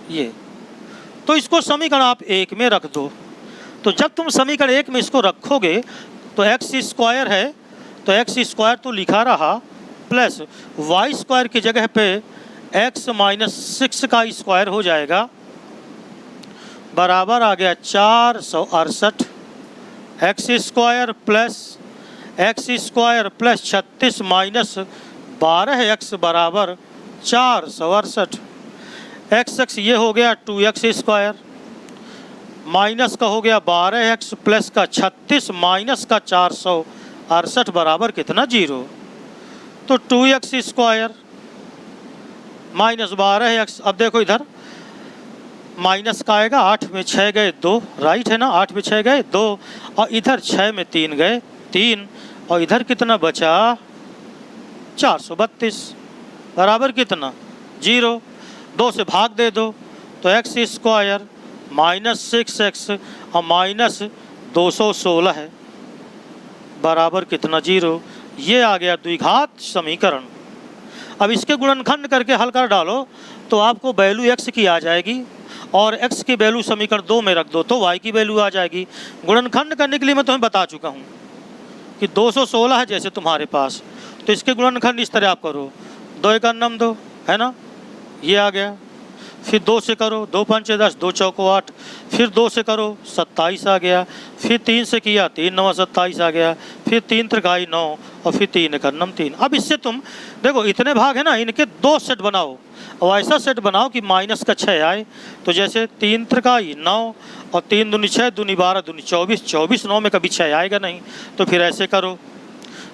ये तो इसको समीकरण आप 1 में रख दो। तो जब तुम समीकरण 1 में इसको रखोगे तो एक्स स्क्वायर है तो एक्स स्क्वायर तो लिखा रहा, प्लस वाई स्क्वायर की जगह पे एक्स माइनस 6 का स्क्वायर हो जाएगा, बराबर आ गया 468 x square plus 36 minus 12 x बराबर 468। एक्स ये हो गया 2x स्क्वायर, माइनस का हो गया 12x प्लस का 36 माइनस का 468 बराबर कितना 0। तो 2x स्क्वायर माइनस 12x, अब देखो इधर माइनस का आएगा, 8 में 6 गए 2, राइट है ना, 8 में 6 गए 2 और इधर 6 में 3 गए 3 और इधर कितना बचा 432 बराबर कितना 0। 2 से भाग दे दो तो एक्स स्क्वायर माइनस 6x और माइनस 216 है बराबर कितना 0। ये आ गया द्विघात समीकरण। अब इसके गुणनखंड करके हल कर डालो तो आपको वैल्यू x की आ जाएगी और x की वैल्यू समीकरण 2 में रख दो तो y की वैल्यू आ जाएगी। गुणनखंड करने के लिए मैं तुम्हें बता चुका हूँ कि 216 है जैसे तुम्हारे पास, तो इसके गुणनखंड इस तरह आप करो, 2 एक अन्नम 2 है ना, ये आ गया। फिर 2 से करो, 2 पंचे 10, 2 चौको 8, फिर 2 से करो 27 आ गया, फिर 3 से किया 3 9 27 आ गया, फिर 3 त्रिकाई 9 और फिर 3 एक अन्नम 3। अब इससे तुम देखो इतने भाग है ना, इनके 2 सेट बनाओ और ऐसा सेट बनाओ कि माइनस का 6 आए। तो जैसे 3 त्रिकाई 9 और 3 दूनी 6 दूनी 12 दूनी 24, 24 9 में कभी 6 आएगा नहीं, तो फिर ऐसे करो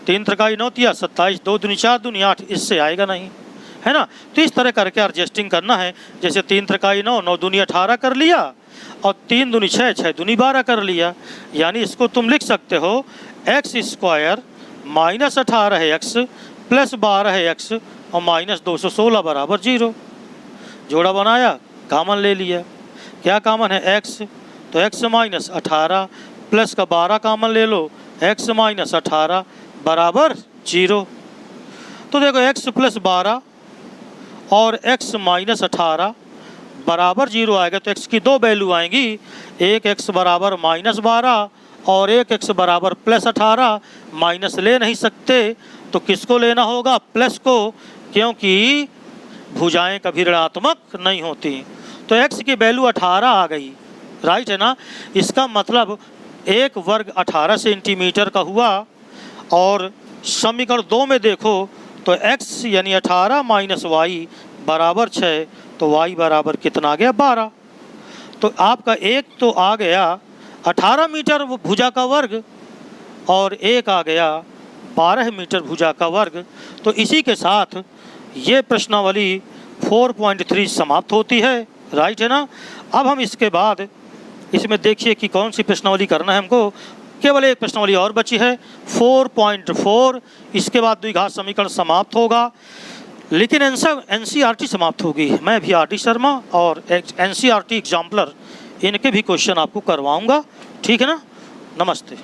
3 त्रिकाई 9 तिया 27, 2 दूनी 4 दूनी 8, इससे आएगा नहीं, है ना। तो इस तरह करके एडजस्टिंग करना है। जैसे 3 त्रिकाई 9, 9 दूनी 18 कर लिया और 3 दूनी 6, 6 दूनी 12 कर लिया, यानी इसको तुम लिख सकते हो x square minus 18x plus 12x और माइनस 216 बराबर 0। जोड़ा बनाया, कॉमन ले लिया, क्या कॉमन है x, तो x माइनस 18 प्लस का 12 कॉमन ले लो, x माइनस 18 बराबर 0। तो देखो x प्लस 12 और x माइनस 18 बराबर 0 आएगा तो x की 2 वैल्यू आएंगी, एक x बराबर माइनस 12 और एक x बराबर प्लस 18। माइनस ले नहीं सकते तो किसको लेना होगा, प्लस को, क्योंकि भुजाएं कभी ऋणात्मक नहीं होती। तो x की वैल्यू 18 आ गई, राइट है ना। इसका मतलब एक वर्ग 18 सेंटीमीटर का हुआ। और समीकरण 2 में देखो तो x यानी 18 माइनस वाई बराबर 6, तो y बराबर कितना आ गया 12। तो आपका एक तो आ गया 18 मीटर भुजा का वर्ग और एक आ गया 12 मीटर भुजा का वर्ग। तो इसी के साथ ये प्रश्नावली 4.3 समाप्त होती है, राइट है ना। अब हम इसके बाद इसमें देखिए कि कौन सी प्रश्नावली करना है हमको। केवल एक प्रश्नावली और बची है 4.4, इसके बाद द्विघात समीकरण समाप्त होगा, लेकिन एनसीईआरटी समाप्त होगी। मैं भी आर डी शर्मा और एनसीईआरटी एग्जाम्पलर इनके भी क्वेश्चन आपको करवाऊंगा, ठीक है ना। नमस्ते।